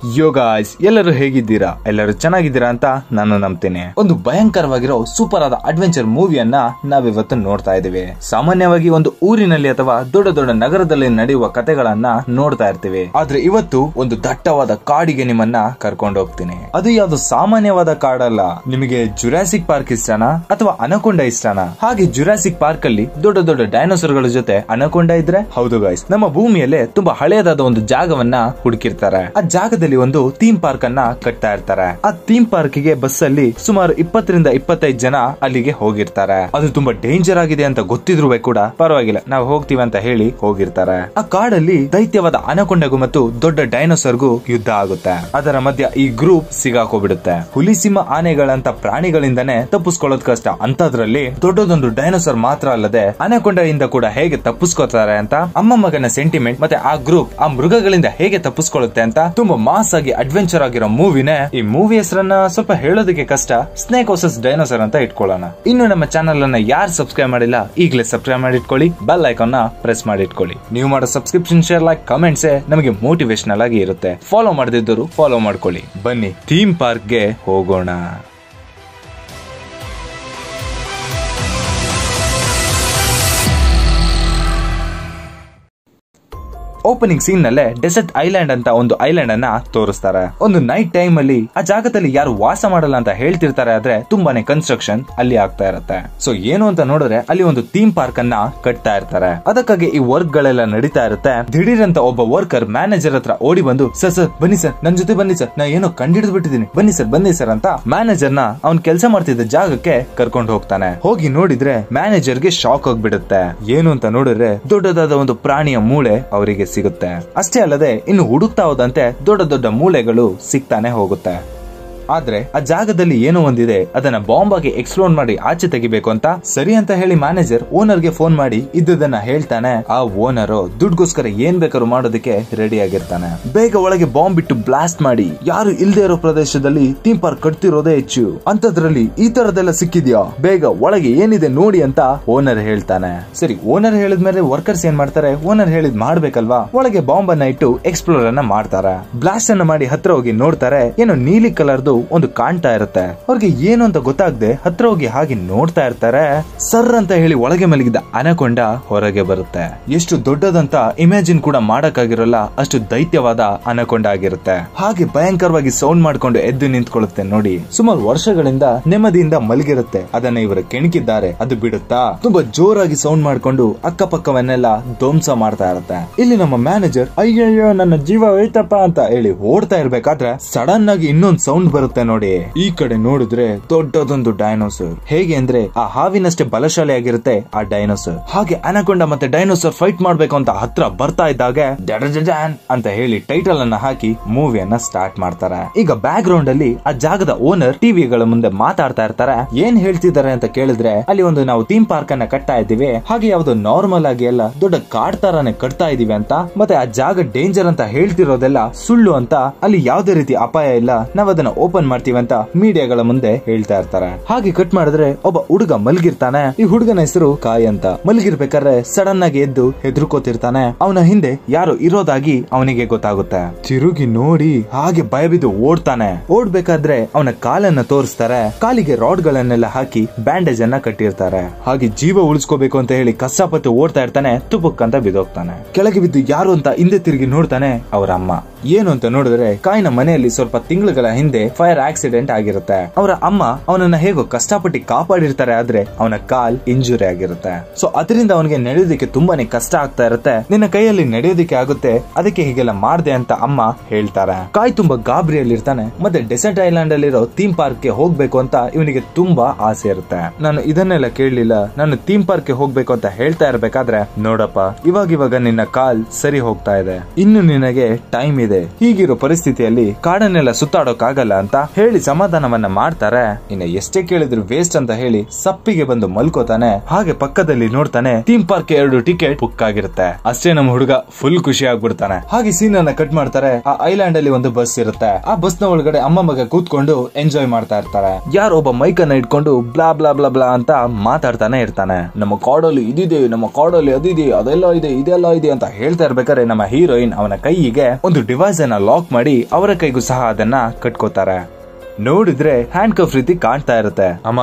ಯೋ guys, ಎಲ್ಲರೂ ಹೇಗಿದ್ದೀರಾ? ಎಲ್ಲರೂ ಚೆನ್ನಾಗಿದ್ದೀರಾ ಅಂತ ನಾನು ನಂಬ್ತೇನೆ. ಒಂದು ಭಯಂಕರವಾಗಿರೋ ಸೂಪರ್ ಆದ ಅಡ್ವೆಂಚರ್ ಮೂವಿಯನ್ನ ನಾವಿವತ್ತು ನೋಡ್ತಾ ಇದೀವಿ. ಸಾಮಾನ್ಯವಾಗಿ ಒಂದು ಊರಿನಲ್ಲಿ ಅಥವಾ ದೊಡ್ಡ ದೊಡ್ಡ ನಗರದಲ್ಲಿ ನಡೆಯುವ ಕಥೆಗಳನ್ನ ನೋಡ್ತಾ ಇರ್ತೀವಿ. ಆದ್ರೆ ಇವತ್ತು ಒಂದು ದಟ್ಟವಾದ ಕಾಡಿಗೆ ನಿಮ್ಮನ್ನ ಕರ್ಕೊಂಡು ಹೋಗ್ತೀನಿ. ಅದು ಯಾವ್ದು ಸಾಮಾನ್ಯವಾದ ಕಾಡಲ್ಲ. ನಿಮಗೆ ಜುರಾಸಿಕ್ ಪಾರ್ಕ್ ಇಷ್ಟನಾ ಅಥವಾ ಅನಕೊಂಡ ಇಷ್ಟನಾ? ಹಾಗೆ ಜುರಾಸಿಕ್ ಪಾರ್ಕ್ ಅಲ್ಲಿ ದೊಡ್ಡ ದೊಡ್ಡ ಡೈನೋಸರ್ ಗಳ ಜೊತೆ ಅನಕೊಂಡ ಇದ್ರೆ? ಹೌದು ಗಾಯ್ಸ್, ನಮ್ಮ ಭೂಮಿಯಲ್ಲೇ ತುಂಬಾ ಹಳೆಯದಾದ ಒಂದು ಜಾಗವನ್ನ ಹುಡುಕಿರ್ತಾರೆ. ಆ ಜಾಗದಲ್ಲಿ ಒಂದು ಥೀಮ್ ಪಾರ್ಕ್ ಅನ್ನ ಕಟ್ತಾ ಇರ್ತಾರೆ. ಆ ಥೀಮ್ ಪಾರ್ಕ್ ಗೆ ಬಸ್ ಅಲ್ಲಿ ಸುಮಾರು 20 ರಿಂದ 25 ಜನ ಅಲ್ಲಿಗೆ ಹೋಗಿರ್ತಾರೆ. ಅದು ತುಂಬಾ ಡೇಂಜರ್ ಆಗಿದೆ ಅಂತ ಗೊತ್ತಿದ್ರು ಕೂಡ ಪರವಾಗಿಲ್ಲ, ನಾವು ಹೋಗ್ತೀವಿ ಅಂತ ಹೇಳಿ ಹೋಗಿರ್ತಾರೆ. ಆ ಕಾಡಲ್ಲಿ ದೈತ್ಯವಾದ ಅನಕೊಂಡಗೂ ಮತ್ತು ದೊಡ್ಡ ಡೈನೋಸರ್ಗೂ ಯುದ್ಧ ಆಗುತ್ತೆ. ಅದರ ಮಧ್ಯ ಈ ಗ್ರೂಪ್ ಸಿಗಾಕೋಬಿಡುತ್ತೆ. ಹುಲಿ, ಸಿಂಹ, ಆನೆಗಳಂತ ಪ್ರಾಣಿಗಳಿಂದಾನೇ ತಪ್ಪಿಸ್ಕೊಳ್ಳೋದ್ ಕಷ್ಟ. ಅಂತದ್ರಲ್ಲಿ ದೊಡ್ಡದೊಂದು ಡೈನೋಸರ್ ಮಾತ್ರ ಅಲ್ಲದೆ ಅನಕೊಂಡೆಯಿಂದ ಕೂಡ ಹೇಗೆ ತಪ್ಪಿಸ್ಕೋತಾರೆ ಅಂತ ಅಮ್ಮ ಮಗನ ಸೆಂಟಿಮೆಂಟ್ ಮತ್ತೆ ಆ ಗ್ರೂಪ್ ಆ ಮೃಗಗಳಿಂದ ಹೇಗೆ ತಪ್ಪಿಸ್ಕೊಳ್ಳುತ್ತೆ ಅಂತ ತುಂಬಾ ಮಾಸ್ ಆಗಿ ಅಡ್ವೆಂಚರ್ ಆಗಿರೋ ಮೂವಿನೇ. ಈ ಮೂವಿ ಹೆಸರನ್ನ ಸ್ವಲ್ಪ ಹೇಳೋದಕ್ಕೆ ಕಷ್ಟ, ಸ್ನೇಕ್ ವರ್ಸಸ್ ಡೈನೋಸರ್ ಅಂತ ಇಟ್ಕೊಳ್ಳೋಣ. ಇನ್ನು ನಮ್ಮ ಚಾನಲ್ ಅನ್ನ ಯಾರು ಸಬ್ಸ್ಕ್ರೈಬ್ ಮಾಡಿಲ್ಲ ಈಗಲೇ ಸಬ್ಸ್ಕ್ರೈಬ್ ಮಾಡಿ ಇಟ್ಕೊಳ್ಳಿ, ಬೆಲ್ ಐಕಾನ್ ನ ಪ್ರೆಸ್ ಮಾಡಿ ಇಟ್ಕೊಳ್ಳಿ. ನೀವು ಮಾಡೋ ಸಬ್ಸ್ಕ್ರಿಪ್ಷನ್, ಶೇರ್, ಲೈಕ್, ಕಮೆಂಟ್ಸ್ ನಮಗೆ ಮೋಟಿವೇಶನಲ್ ಆಗಿ ಇರುತ್ತೆ. ಫಾಲೋ ಮಾಡದಿದ್ದರು ಫಾಲೋ ಮಾಡ್ಕೊಳ್ಳಿ. ಬನ್ನಿ ಥೀಮ್ ಪಾರ್ಕ್ ಗೆ ಹೋಗೋಣ. ಓಪನಿಂಗ್ ಸೀನ್ ನಲ್ಲೇ ಡೆಸರ್ಟ್ ಐಲ್ಯಾಂಡ್ ಅಂತ ಒಂದು ಐಲ್ಯಾಂಡ್ ಅನ್ನ ತೋರಿಸ್ತಾರೆ. ಒಂದು ನೈಟ್ ಟೈಮ್ ಅಲ್ಲಿ ಆ ಜಾಗದಲ್ಲಿ ಯಾರು ವಾಸ ಮಾಡಲ್ಲ ಅಂತ ಹೇಳ್ತಿರ್ತಾರೆ. ಆದ್ರೆ ತುಂಬಾನೇ ಕನ್ಸ್ಟ್ರಕ್ಷನ್ ಅಲ್ಲಿ ಆಗ್ತಾ ಇರುತ್ತೆ. ಸೊ ಏನು ಅಂತ ನೋಡಿದ್ರೆ ಅಲ್ಲಿ ಒಂದು ಥೀಮ್ ಪಾರ್ಕ್ ಅನ್ನ ಕಟ್ತಾ ಇರ್ತಾರೆ. ಅದಕ್ಕಾಗಿ ಈ ವರ್ಕ್ ಗಳೆಲ್ಲ ನಡೀತಾ ಇರುತ್ತೆ. ದಿಢೀರಂತ ಒಬ್ಬ ವರ್ಕರ್ ಮ್ಯಾನೇಜರ್ ಹತ್ರ ಓಡಿ ಬಂದು, ಸರ್ ಬನ್ನಿ ಸರ್, ನನ್ ಜೊತೆ ಬನ್ನಿ ಸರ್, ನಾ ಏನೋ ಕಂಡಿಡಿದು ಬಿಟ್ಟಿದ್ದೀನಿ, ಬನ್ನಿ ಸರ್ ಅಂತ ಮ್ಯಾನೇಜರ್ ನ ಅವ್ನ್ ಕೆಲಸ ಮಾಡ್ತಿದ್ದ ಜಾಗಕ್ಕೆ ಕರ್ಕೊಂಡು ಹೋಗ್ತಾನೆ. ಹೋಗಿ ನೋಡಿದ್ರೆ ಮ್ಯಾನೇಜರ್ಗೆ ಶಾಕ್ ಆಗ್ಬಿಡುತ್ತೆ. ಏನು ಅಂತ ನೋಡಿದ್ರೆ ದೊಡ್ಡದಾದ ಒಂದು ಪ್ರಾಣಿಯ ಮೂಳೆ ಅವರಿಗೆ ಸಿಗುತ್ತೆ. ಅಷ್ಟೇ ಅಲ್ಲದೆ ಇನ್ನು ಹುಡುಕ್ತಾ ಹೋದಂತೆ ದೊಡ್ಡ ದೊಡ್ಡ ಮೂಳೆಗಳು ಸಿಗ್ತಾನೆ ಹೋಗುತ್ತೆ. ಆದ್ರೆ ಆ ಜಾಗದಲ್ಲಿ ಏನೋ ಒಂದಿದೆ, ಅದನ್ನ ಬಾಂಬ್ ಆಗಿ ಎಕ್ಸ್ಪ್ಲೋಡ್ ಮಾಡಿ ಆಚೆ ತೆಗಿಬೇಕು ಅಂತ ಸರಿ ಅಂತ ಹೇಳಿ ಮ್ಯಾನೇಜರ್ ಓನರ್ ಗೆ ಫೋನ್ ಮಾಡಿ ಇದ್ದದನ್ನ ಹೇಳ್ತಾನೆ. ಆ ಓನರ್ ದುಡ್ಗೋಸ್ಕರ ಏನ್ ಬೇಕಾದ್ರೂ ಮಾಡೋದಕ್ಕೆ ರೆಡಿ ಆಗಿರ್ತಾನೆ. ಬೇಗ ಒಳಗೆ ಬಾಂಬ್ ಬಿಟ್ಟು ಬ್ಲಾಸ್ಟ್ ಮಾಡಿ, ಯಾರು ಇಲ್ದೇ ಇರೋ ಪ್ರದೇಶದಲ್ಲಿ ಥೀಮ್ ಪಾರ್ಕ್ ಕಟ್ತಿರೋದೇ ಹೆಚ್ಚು, ಅಂತದ್ರಲ್ಲಿ ಈ ತರದೆಲ್ಲ ಸಿಕ್ಕಿದ್ಯಾ, ಬೇಗ ಒಳಗೆ ಏನಿದೆ ನೋಡಿ ಅಂತ ಓನರ್ ಹೇಳ್ತಾನೆ. ಸರಿ, ಓನರ್ ಹೇಳಿದ್ಮೇಲೆ ವರ್ಕರ್ಸ್ ಏನ್ ಮಾಡ್ತಾರೆ, ಓನರ್ ಹೇಳಿದ್ ಮಾಡ್ಬೇಕಲ್ವಾ. ಒಳಗೆ ಬಾಂಬ್ ಅನ್ನ ಇಟ್ಟು ಎಕ್ಸ್ಪ್ಲೋರ್ ಅನ್ನ ಮಾಡ್ತಾರೆ. ಬ್ಲಾಸ್ಟ್ ಅನ್ನ ಮಾಡಿ ಹತ್ರ ಹೋಗಿ ನೋಡ್ತಾರೆ. ಏನೋ ನೀಲಿ ಕಲರ್ದು ಒಂದು ಕಾಣ್ತಾ ಇರುತ್ತೆ. ಅವ್ರಿಗೆ ಏನು ಅಂತ ಗೊತ್ತಾಗದೆ ಹತ್ರ ಹೋಗಿ ಹಾಗೆ ನೋಡ್ತಾ ಇರ್ತಾರೆ. ಸರ್ ಅಂತ ಹೇಳಿ ಒಳಗೆ ಮಲಗಿದ ಅನಕೊಂಡ ಹೊರಗೆ ಬರುತ್ತೆ. ಎಷ್ಟು ದೊಡ್ಡದಂತ ಇಮ್ಯಾಜಿನ್ ಕೂಡ ಮಾಡಕ್ಕಾಗಿರಲ್ಲ, ಅಷ್ಟು ದೈತ್ಯವಾದ ಅನಕೊಂಡ ಆಗಿರುತ್ತೆ. ಹಾಗೆ ಭಯಂಕರವಾಗಿ ಸೌಂಡ್ ಮಾಡ್ಕೊಂಡು ಎದ್ದು ನಿಂತ್ಕೊಳ್ಳುತ್ತೆ ನೋಡಿ. ಸುಮಾರು ವರ್ಷಗಳಿಂದ ನೆಮ್ಮದಿಯಿಂದ ಮಲಗಿರುತ್ತೆ. ಅದನ್ನ ಇವರು ಕೆಣಕಿದ್ದಾರೆ, ಅದು ಬಿಡುತ್ತಾ ತುಂಬಾ ಜೋರಾಗಿ ಸೌಂಡ್ ಮಾಡ್ಕೊಂಡು ಅಕ್ಕಪಕ್ಕವನ್ನೆಲ್ಲ ಧ್ವಂಸ ಮಾಡ್ತಾ ಇರುತ್ತೆ. ಇಲ್ಲಿ ನಮ್ಮ ಮ್ಯಾನೇಜರ್ ಅಯ್ಯಯ್ಯೋ ನನ್ನ ಜೀವ ಹೋಯ್ತಪ್ಪ ಅಂತ ಹೇಳಿ ಓಡ್ತಾ ಇರ್ಬೇಕಾದ್ರೆ ಸಡನ್ ಆಗಿ ಇನ್ನೊಂದು ಸೌಂಡ್ ಬರುತ್ತೆ ನೋಡಿ. ಈ ಕಡೆ ನೋಡಿದ್ರೆ ದೊಡ್ಡದೊಂದು ಡೈನೋಸರ್. ಹೇಗೆ ಅಂದ್ರೆ ಆ ಹಾವಿನಷ್ಟೇ ಬಲಶಾಲಿ ಆಗಿರುತ್ತೆ ಆ ಡೈನೋಸರ್. ಹಾಗೆ ಅನಕೊಂಡ ಮತ್ತೆ ಡೈನೋಸರ್ ಫೈಟ್ ಮಾಡ್ಬೇಕು ಅಂತ ಹತ್ರ ಬರ್ತಾ ಇದ್ದಾಗ ಜಡಜಡಾನ್ ಅಂತ ಹೇಳಿ ಟೈಟಲ್ ಅನ್ನ ಹಾಕಿ ಮೂವಿಯನ್ನ ಸ್ಟಾರ್ಟ್ ಮಾಡ್ತಾರೆ. ಈಗ ಬ್ಯಾಕ್ ಗ್ರೌಂಡ್ ಅಲ್ಲಿ ಆ ಜಾಗದ ಓನರ್ ಟಿವಿಗಳ ಮುಂದೆ ಮಾತಾಡ್ತಾ ಇರ್ತಾರೆ. ಏನ್ ಹೇಳ್ತಿದ್ದಾರೆ ಅಂತ ಕೇಳಿದ್ರೆ, ಅಲ್ಲಿ ಒಂದು ನಾವು ಥೀಮ್ ಪಾರ್ಕ್ ಅನ್ನ ಕಟ್ತಾ ಇದ್ದೀವಿ, ಹಾಗೆ ಯಾವ್ದು ನಾರ್ಮಲ್ ಆಗಿ ಎಲ್ಲ ದೊಡ್ಡ ಕಾಡ್ ತರಾನೇ ಕಟ್ತಾ ಇದೀವಿ ಅಂತ, ಮತ್ತೆ ಆ ಜಾಗ ಡೇಂಜರ್ ಅಂತ ಹೇಳ್ತಿರೋದೆಲ್ಲ ಸುಳ್ಳು ಅಂತ, ಅಲ್ಲಿ ಯಾವ್ದೇ ರೀತಿ ಅಪಾಯ ಇಲ್ಲ, ನಾವ್ ಅದನ್ನ ಓಪನ್ ಮಾಡ್ತೀವಿ ಅಂತ ಮೀಡಿಯಾಗಳ ಮುಂದೆ ಹೇಳ್ತಾ ಇರ್ತಾರೆ. ಹಾಗೆ ಕಟ್ ಮಾಡಿದ್ರೆ ಒಬ್ಬ ಹುಡುಗ ಮಲಗಿರ್ತಾನೆ. ಈ ಹುಡುಗನ ಹೆಸರು ಕಾಯ್ ಅಂತ. ಮಲಗಿರ್ಬೇಕಾದ್ರೆ ಸಡನ್ ಆಗಿ ಎದ್ದು ಹೆದರ್ಕೋತಿರ್ತಾನೆ. ಅವನ ಹಿಂದೆ ಯಾರು ಇರೋದಾಗಿ ಅವನಿಗೆ ಗೊತ್ತಾಗುತ್ತೆ. ತಿರುಗಿ ನೋಡಿ ಹಾಗೆ ಭಯಬಿದ್ದು ಓಡ್ತಾನೆ. ಓಡ್ಬೇಕಾದ್ರೆ ಅವನ ಕಾಲನ್ನ ತೋರಿಸ್ತಾರೆ. ಕಾಲಿಗೆ ರಾಡ್ ಗಳನ್ನೆಲ್ಲ ಹಾಕಿ ಬ್ಯಾಂಡೇಜ್ ಅನ್ನ ಕಟ್ಟಿರ್ತಾರೆ. ಹಾಗೆ ಜೀವ ಉಳಿಸ್ಕೋಬೇಕು ಅಂತ ಹೇಳಿ ಕಷ್ಟಪಟ್ಟು ಓಡ್ತಾ ಇರ್ತಾನೆ. ತುಪುಕ್ ಅಂತ ಬಿದ್ದೋಗ್ತಾನೆ. ಕೆಳಗೆ ಬಿದ್ದು ಯಾರು ಅಂತ ಹಿಂದೆ ತಿರುಗಿ ನೋಡ್ತಾನೆ, ಅವರ ಅಮ್ಮ. ಏನು ಅಂತ ನೋಡಿದ್ರೆ ಕಾಯ್ನ ಮನೆಯಲ್ಲಿ ಸ್ವಲ್ಪ ತಿಂಗಳುಗಳ ಹಿಂದೆ ಫೈರ್ ಆಕ್ಸಿಡೆಂಟ್ ಆಗಿರುತ್ತೆ. ಅವರ ಅಮ್ಮ ಅವನನ್ನ ಹೇಗೋ ಕಷ್ಟಪಟ್ಟು ಕಾಪಾಡಿರ್ತಾರೆ. ಆದ್ರೆ ಅವನ ಕಾಲ್ ಇಂಜುರಿ ಆಗಿರುತ್ತೆ. ಸೊ ಅದರಿಂದ ಅವನಿಗೆ ನಡೆಯೋದಕ್ಕೆ ತುಂಬಾನೇ ಕಷ್ಟ ಆಗ್ತಾ ಇರುತ್ತೆ. ನಿನ್ನ ಕೈಯಲ್ಲಿ ನಡೆಯೋದಕ್ಕೆ ಆಗುತ್ತೆ, ಅದಕ್ಕೆ ಹೀಗೆಲ್ಲ ಮಾಡ್ದೆ ಅಂತ ಅಮ್ಮ ಹೇಳ್ತಾರೆ. ಕಾಯ್ ತುಂಬಾ ಗಾಬರಿಯಲ್ಲಿರ್ತಾನೆ. ಮತ್ತೆ ಡೆಸರ್ಟ್ ಐಲ್ಯಾಂಡ್ ಅಲ್ಲಿರೋ ಥೀಮ್ ಪಾರ್ಕ್ ಗೆ ಹೋಗ್ಬೇಕು ಅಂತ ಇವನಿಗೆ ತುಂಬಾ ಆಸೆ ಇರುತ್ತೆ. ನಾನು ಇದನ್ನೆಲ್ಲ ಕೇಳಲಿಲ್ಲ, ನಾನು ಥೀಮ್ ಪಾರ್ಕ್ ಗೆ ಹೋಗ್ಬೇಕು ಅಂತ ಹೇಳ್ತಾ ಇರ್ಬೇಕಾದ್ರೆ, ನೋಡಪ್ಪ ಇವಾಗ ನಿನ್ನ ಕಾಲ್ ಸರಿ ಹೋಗ್ತಾ ಇದೆ, ಇನ್ನು ನಿನಗೆ ಟೈಮ್ ಇದೆ. ಹೀಗಿರೋ ಪರಿಸ್ಥಿತಿಯಲ್ಲಿ ಕಾಡನ್ನೆಲ್ಲ ಸುತ್ತಾಡೋಕಾಗಲ್ಲ ಅಂತ ಅಂತ ಹೇಳಿ ಸಮಾಧಾನವನ್ನ ಮಾಡ್ತಾರೆ. ಇನ್ನು ಎಷ್ಟೇ ಕೇಳಿದ್ರು ವೇಸ್ಟ್ ಅಂತ ಹೇಳಿ ಸಪ್ಪಿಗೆ ಬಂದು ಮಲ್ಕೋತಾನೆ. ಹಾಗೆ ಪಕ್ಕದಲ್ಲಿ ನೋಡ್ತಾನೆ ಥೀಮ್ ಪಾರ್ಕ್ 2 ಟಿಕೆಟ್ ಬುಕ್ ಆಗಿರುತ್ತೆ. ಅಷ್ಟೇ ನಮ್ಮ ಹುಡುಗ ಫುಲ್ ಖುಷಿ ಆಗ್ಬಿಡ್ತಾನೆ. ಹಾಗೆ ಸೀನ್ ಅನ್ನ ಕಟ್ ಮಾಡ್ತಾರೆ. ಆ ಐಲ್ಯಾಂಡ್ ಅಲ್ಲಿ ಒಂದು ಬಸ್ ಇರುತ್ತೆ. ಆ ಬಸ್ ನ ಒಳಗಡೆ ಅಮ್ಮ ಮಗ ಕೂತ್ಕೊಂಡು ಎಂಜಾಯ್ ಮಾಡ್ತಾ ಇರ್ತಾರೆ. ಯಾರೋ ಒಬ್ಬ ಮೈಕ್ ಅನ್ನ ಇಟ್ಕೊಂಡು ಬ್ಲಾ ಬ್ಲಾ ಬ್ಲಾ ಬ್ಲಾ ಅಂತ ಮಾತಾಡ್ತಾನೆ ಇರ್ತಾನೆ. ನಮ್ಮ ಕಾಡಲ್ಲಿ ಇದಿದೆ, ನಮ್ಮ ಕಾಡಲ್ಲಿ ಅದಿದೆ, ಅದೆಲ್ಲ ಇದೆ, ಇದೆಲ್ಲ ಇದೆ ಅಂತ ಹೇಳ್ತಾ ಇರ್ಬೇಕಾದ್ರೆ ನಮ್ಮ ಹೀರೋಯಿನ್ ಅವನ ಕೈಗೆ ಒಂದು ಡಿವೈಸ್ ಅನ್ನ ಲಾಕ್ ಮಾಡಿ ಅವರ ಕೈಗೂ ಸಹ ಅದನ್ನ ಕಟ್ಕೋತಾರೆ. ನೋಡಿದ್ರೆ ಹ್ಯಾಂಡ್ ಕಫ್ ರೀತಿ ಕಾಣ್ತಾ ಇರುತ್ತೆ. ಅಮ್ಮ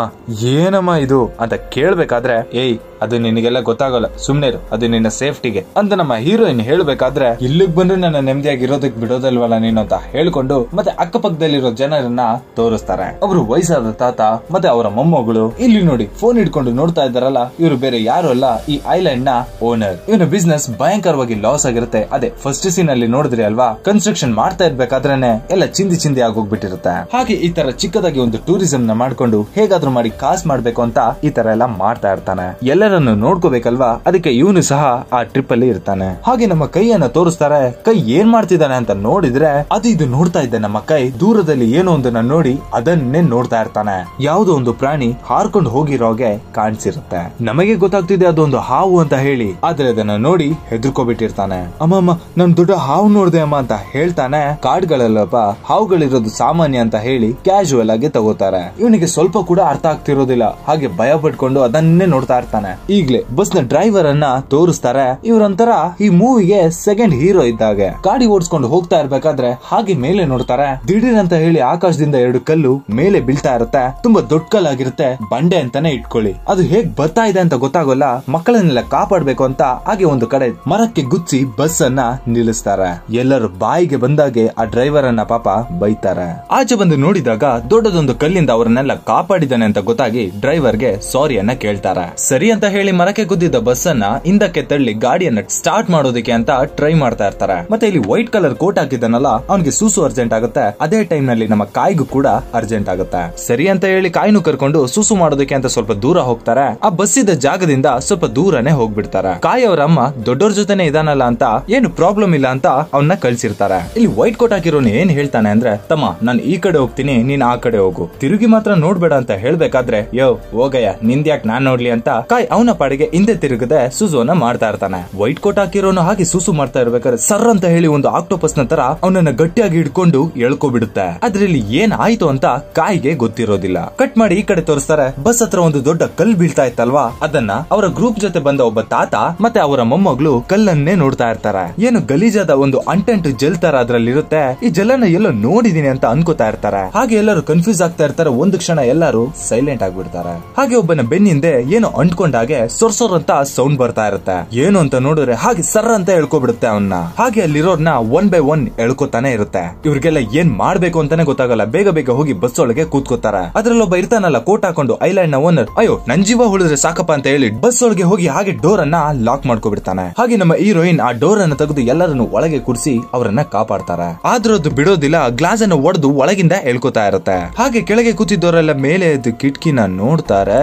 ಏನಮ್ಮ ಇದು ಅಂತ ಕೇಳ್ಬೇಕಾದ್ರೆ ಏಯ್ ಅದು ನಿನಗೆಲ್ಲ ಗೊತ್ತಾಗಲ್ಲ, ಸುಮ್ನೆ ಇರು, ಅದು ನಿನ್ನ ಸೇಫ್ಟಿಗೆ ಅಂತ ನಮ್ಮ ಹೀರೋಯಿನ್ ಹೇಳ್ಬೇಕಾದ್ರೆ ಇಲ್ಲಿಗ್ ಬಂದ್ರೆ ನನ್ನ ನೆಮ್ಮದಿಯಾಗಿ ಇರೋದಕ್ ಬಿಡೋದಲ್ವಲ್ಲ ನೀನು ಅಂತ ಹೇಳ್ಕೊಂಡು ಮತ್ತೆ ಅಕ್ಕಪಕ್ಕದಲ್ಲಿರೋ ಜನರನ್ನ ತೋರಿಸ್ತಾರೆ. ಅವರು ವಯಸ್ಸಾದ ತಾತ ಮತ್ತೆ ಅವರ ಮೊಮ್ಮಗಳು ಇಲ್ಲಿ ನೋಡಿ ಫೋನ್ ಇಟ್ಕೊಂಡು ನೋಡ್ತಾ ಇದ್ದಾರಲ್ಲ, ಇವರು ಬೇರೆ ಯಾರು ಅಲ್ಲ, ಈ ಐಲ್ಯಾಂಡ್ ನ ಓನರ್. ಇವನ ಬಿಸ್ನೆಸ್ ಭಯಂಕರವಾಗಿ ಲಾಸ್ ಆಗಿರುತ್ತೆ. ಅದೇ ಫಸ್ಟ್ ಸೀನ್ ಅಲ್ಲಿ ನೋಡಿದ್ರಿ ಅಲ್ವಾ, ಕನ್ಸ್ಟ್ರಕ್ಷನ್ ಮಾಡ್ತಾ ಇರ್ಬೇಕಾದ್ರೇನೆ ಎಲ್ಲ ಚಿಂದಿ ಚಿಂದಿ ಆಗೋಗ್ಬಿಟ್ಟಿರುತ್ತೆ. ಹಾಗೆ ಈ ತರ ಚಿಕ್ಕದಾಗಿ ಒಂದು ಟೂರಿಸಂ ನ ಮಾಡ್ಕೊಂಡು ಹೇಗಾದ್ರೂ ಮಾಡಿ ಕಾಸ್ ಮಾಡ್ಬೇಕು ಅಂತ ಈ ತರ ಎಲ್ಲ ಮಾಡ್ತಾ ಇರ್ತಾನೆ. ಎಲ್ಲರನ್ನು ನೋಡ್ಕೋಬೇಕಲ್ವಾ, ಅದಕ್ಕೆ ಇವನು ಸಹ ಆ ಟ್ರಿಪ್ ಅಲ್ಲಿ ಇರ್ತಾನೆ. ಹಾಗೆ ನಮ್ಮ ಕೈಯನ್ನ ತೋರಿಸ್ತಾರೆ. ಕೈ ಏನ್ ಮಾಡ್ತಿದ್ದಾನೆ ಅಂತ ನೋಡಿದ್ರೆ ಅದು ಇದು ನೋಡ್ತಾ ಇದ್ದೆ ನಮ್ಮ ಕೈ ದೂರದಲ್ಲಿ ಏನೋ ಒಂದನ್ನ ನೋಡಿ ಅದನ್ನೇ ನೋಡ್ತಾ ಇರ್ತಾನೆ. ಯಾವುದೋ ಒಂದು ಪ್ರಾಣಿ ಹಾರ್ಕೊಂಡು ಹೋಗಿರೋಗೆ ಕಾಣಿಸಿರುತ್ತೆ. ನಮಗೆ ಗೊತ್ತಾಗ್ತಿದೆ ಅದೊಂದು ಹಾವು ಅಂತ ಹೇಳಿ, ಆದ್ರೆ ಅದನ್ನ ನೋಡಿ ಹೆದರ್ಕೋಬಿಟ್ಟಿರ್ತಾನೆ. ಅಮ್ಮಮ್ಮ ನನ್ ದೊಡ್ಡ ಹಾವು ನೋಡ್ದೆ ಅಮ್ಮ ಅಂತ ಹೇಳ್ತಾನೆ. ಕಾಡ್ಗಳಲ್ಲಪ್ಪ ಹಾವುಗಳಿರೋದು ಸಾಮಾನ್ಯ ಅಂತ ಹೇಳಿ ಕ್ಯಾಶುವಲ್ ಆಗಿ ತಗೋತಾರೆ. ಇವನಿಗೆ ಸ್ವಲ್ಪ ಕೂಡ ಅರ್ಥ ಆಗ್ತಿರೋದಿಲ್ಲ. ಹಾಗೆ ಭಯ ಪಡ್ಕೊಂಡು ಅದನ್ನೇ ನೋಡ್ತಾ ಇರ್ತಾನೆ. ಈಗ್ಲೇ ಬಸ್ ನ ಡ್ರೈವರ್ ಅನ್ನ ತೋರಿಸ್ತಾರೆ. ಇವರಂತರ ಈ ಮೂವಿಗೆ ಸೆಕೆಂಡ್ ಹೀರೋ ಇದ್ದಾಗೆ ಗಾಡಿ ಓಡಿಸ್ಕೊಂಡು ಹೋಗ್ತಾ ಇರ್ಬೇಕಾದ್ರೆ ಹಾಗೆ ಮೇಲೆ ನೋಡ್ತಾರೆ. ದಿಢೀರ್ ಅಂತ ಹೇಳಿ ಆಕಾಶದಿಂದ 2 ಕಲ್ಲು ಮೇಲೆ ಬೀಳ್ತಾ ಇರುತ್ತೆ. ತುಂಬಾ ದೊಡ್ಡ ಕಲ್ಲಾಗಿರುತ್ತೆ, ಬಂಡೆ ಅಂತಾನೆ ಇಟ್ಕೊಳ್ಳಿ. ಅದು ಹೇಗ್ ಬರ್ತಾ ಇದೆ ಅಂತ ಗೊತ್ತಾಗೋಲ್ಲ. ಮಕ್ಕಳನ್ನೆಲ್ಲ ಕಾಪಾಡ್ಬೇಕು ಅಂತ ಹಾಗೆ ಒಂದು ಕಡೆ ಮರಕ್ಕೆ ಗುಚ್ಚಿ ಬಸ್ ಅನ್ನ ನಿಲ್ಲಿಸ್ತಾರೆ. ಎಲ್ಲರೂ ಬಾಯಿಗೆ ಬಂದಾಗೆ ಆ ಡ್ರೈವರ್ ಅನ್ನ ಪಾಪ ಬೈತಾರೆ. ಆಚೆ ಬಂದು ನೋಡಿದಾಗ ದೊಡ್ಡದೊಂದು ಕಲ್ಲಿಂದ ಅವರನ್ನೆಲ್ಲ ಕಾಪಾಡಿದಾನೆ ಅಂತ ಗೊತ್ತಾಗಿ ಡ್ರೈವರ್ಗೆ ಸಾರಿಯನ್ನ ಕೇಳ್ತಾರೆ. ಸರಿ ಅಂತ ಹೇಳಿ ಮರಕ್ಕೆ ಗುದ್ದಿದ್ದ ಬಸ್ ಅನ್ನ ಹಿಂದಕ್ಕೆ ತಳ್ಳಿ ಗಾಡಿಯನ್ನ ಸ್ಟಾರ್ಟ್ ಮಾಡೋದಕ್ಕೆ ಅಂತ ಟ್ರೈ ಮಾಡ್ತಾ ಇರ್ತಾರೆ. ಮತ್ತೆ ಇಲ್ಲಿ ವೈಟ್ ಕಲರ್ ಕೋಟ್ ಹಾಕಿದ್ದಾನಲ್ಲ, ಅವನಿಗೆ ಸೂಸು ಅರ್ಜೆಂಟ್ ಆಗುತ್ತೆ. ಅದೇ ಟೈಮ್ ನಲ್ಲಿ ನಮ್ಮ ಕಾಯ್ಗೂ ಕೂಡ ಅರ್ಜೆಂಟ್ ಆಗುತ್ತೆ. ಸರಿ ಅಂತ ಹೇಳಿ ಕಾಯ್ನು ಕರ್ಕೊಂಡು ಸೂಸು ಮಾಡೋದಕ್ಕೆ ಅಂತ ಸ್ವಲ್ಪ ದೂರ ಹೋಗ್ತಾರೆ. ಆ ಬಸ್ ಇದ್ದ ಜಾಗದಿಂದ ಸ್ವಲ್ಪ ದೂರನೇ ಹೋಗ್ಬಿಡ್ತಾರೆ. ಕಾಯ್ ಅವರ ಅಮ್ಮ ದೊಡ್ಡವ್ರ ಜೊತೆನೆ ಇದಾನಲ್ಲ ಅಂತ ಏನು ಪ್ರಾಬ್ಲಮ್ ಇಲ್ಲ ಅಂತ ಅವನ್ನ ಕಳ್ಸಿರ್ತಾರೆ. ಇಲ್ಲಿ ವೈಟ್ ಕೋಟ್ ಹಾಕಿರೋನು ಏನ್ ಹೇಳ್ತಾನೆ ಅಂದ್ರೆ, ತಮ್ಮ ನಾನು ಈ ಕಡೆ ಹೋಗ್ತೀನಿ, ನೀನ್ ಆ ಕಡೆ ಹೋಗು, ತಿರುಗಿ ಮಾತ್ರ ನೋಡ್ಬೇಡ ಅಂತ ಹೇಳ್ಬೇಕಾದ್ರೆ, ಯೋ ಹೋಗಯ್ಯ ನಿಂದ್ಯಾಕ್ ನಾನ್ ನೋಡ್ಲಿ ಅಂತ ಕಾಯ್ ಅವನ ಪಾಡಿಗೆ ಹಿಂದೆ ತಿರುಗದೆ ಸುಸುವನ್ನ ಮಾಡ್ತಾ ಇರ್ತಾನೆ. ವೈಟ್ ಕೋಟ್ ಹಾಕಿರೋನು ಹಾಗೆ ಸುಸು ಮಾಡ್ತಾ ಇರ್ಬೇಕಾದ್ರೆ ಸರ್ ಅಂತ ಹೇಳಿ ಒಂದು ಆಕ್ಟೋಪಸ್ ನ ತರ ಅವನನ್ನ ಗಟ್ಟಿಯಾಗಿ ಹಿಡ್ಕೊಂಡು ಎಳ್ಕೊಬಿಡುತ್ತೆ. ಅದ್ರಲ್ಲಿ ಏನ್ ಆಯ್ತು ಅಂತ ಕಾಯ್ಗೆ ಗೊತ್ತಿರೋದಿಲ್ಲ. ಕಟ್ ಮಾಡಿ ಈ ಕಡೆ ತೋರಿಸ್ತಾರೆ. ಬಸ್ ಹತ್ರ ಒಂದು ದೊಡ್ಡ ಕಲ್ ಬೀಳ್ತಾ ಇತ್ತಲ್ವಾ, ಅದನ್ನ ಅವರ ಗ್ರೂಪ್ ಜೊತೆ ಬಂದ ಒಬ್ಬ ತಾತ ಮತ್ತೆ ಅವರ ಮೊಮ್ಮಗಳು ಕಲ್ಲನ್ನೇ ನೋಡ್ತಾ ಇರ್ತಾರೆ. ಏನು ಗಲೀಜಾದ ಒಂದು ಅಂಟೆಂಟು ಜೆಲ್ ತರ ಅದ್ರಲ್ಲಿ ಇರುತ್ತೆ. ಈ ಜೆಲ್ಲನ್ನ ಎಲ್ಲೋ ನೋಡಿದೀನಿ ಅಂತ ಅನ್ಕೋತಾ ಇರ್ತಾರೆ. ಹಾಗೆ ಎಲ್ಲರೂ ಕನ್ಫ್ಯೂಸ್ ಆಗ್ತಾ ಇರ್ತಾರೆ. ಒಂದು ಕ್ಷಣ ಎಲ್ಲರೂ ಸೈಲೆಂಟ್ ಆಗ್ಬಿಡ್ತಾರೆ. ಹಾಗೆ ಒಬ್ಬನ ಬೆನ್ನಿಂದೆ ಏನೋ ಅಂಟ್ಕೊಂಡಾಗೆ ಸೊರ್ಸೊರ್ ಅಂತ ಸೌಂಡ್ ಬರ್ತಾ ಇರುತ್ತೆ. ಏನು ಅಂತ ನೋಡಿದ್ರೆ ಹಾಗೆ ಸರ್ ಅಂತ ಹೇಳ್ಕೊಬಿಡುತ್ತೆ ಅವನ್ನ. ಹಾಗೆ ಅಲ್ಲಿರೋರ್ನ 1 by 1 ಎಳ್ಕೊತಾನೆ ಇರುತ್ತೆ. ಇವ್ರಿಗೆಲ್ಲ ಏನ್ ಮಾಡ್ಬೇಕು ಅಂತಾನೆ ಗೊತ್ತಾಗಲ್ಲ. ಬೇಗ ಬೇಗ ಹೋಗಿ ಬಸ್ ಒಳಗೆ ಕೂತ್ಕೋತಾರೆ. ಅದ್ರಲ್ಲೊಬ್ಬ ಇರ್ತಾನಲ್ಲ ಕೋಟ್ ಹಾಕೊಂಡು ಐಲ್ಯಾಂಡ್ ನ ಓನರ್, ಅಯ್ಯೋ ನನ್ ಜೀವ ಉಳಿದ್ರೆ ಸಾಕಪ್ಪ ಅಂತ ಹೇಳಿ ಬಸ್ ಒಳಗೆ ಹೋಗಿ ಹಾಗೆ ಡೋರ್ ಅನ್ನ ಲಾಕ್ ಮಾಡ್ಕೊಬಿಡ್ತಾನೆ. ಹಾಗೆ ನಮ್ಮ ಹೀರೋಯಿನ್ ಆ ಡೋರ್ ಅನ್ನ ತೆಗೆದು ಎಲ್ಲರನ್ನು ಒಳಗೆ ಕೂರಿಸಿ ಅವರನ್ನ ಕಾಪಾಡ್ತಾರೆ. ಆದ್ರೂ ಅದು ಬಿಡೋದಿಲ್ಲ. ಗ್ಲಾಸ್ ಅನ್ನು ಒಡೆದು ಒಳಗಿಂದ ಎಳ್ಕೊತಾ ಇರುತ್ತೆ. ಹಾಗೆ ಕೆಳಗೆ ಕೂತಿದ್ದವರೆಲ್ಲ ಮೇಲೆ ಎದ್ದು ಕಿಟಕಿನ ನೋಡ್ತಾರೆ.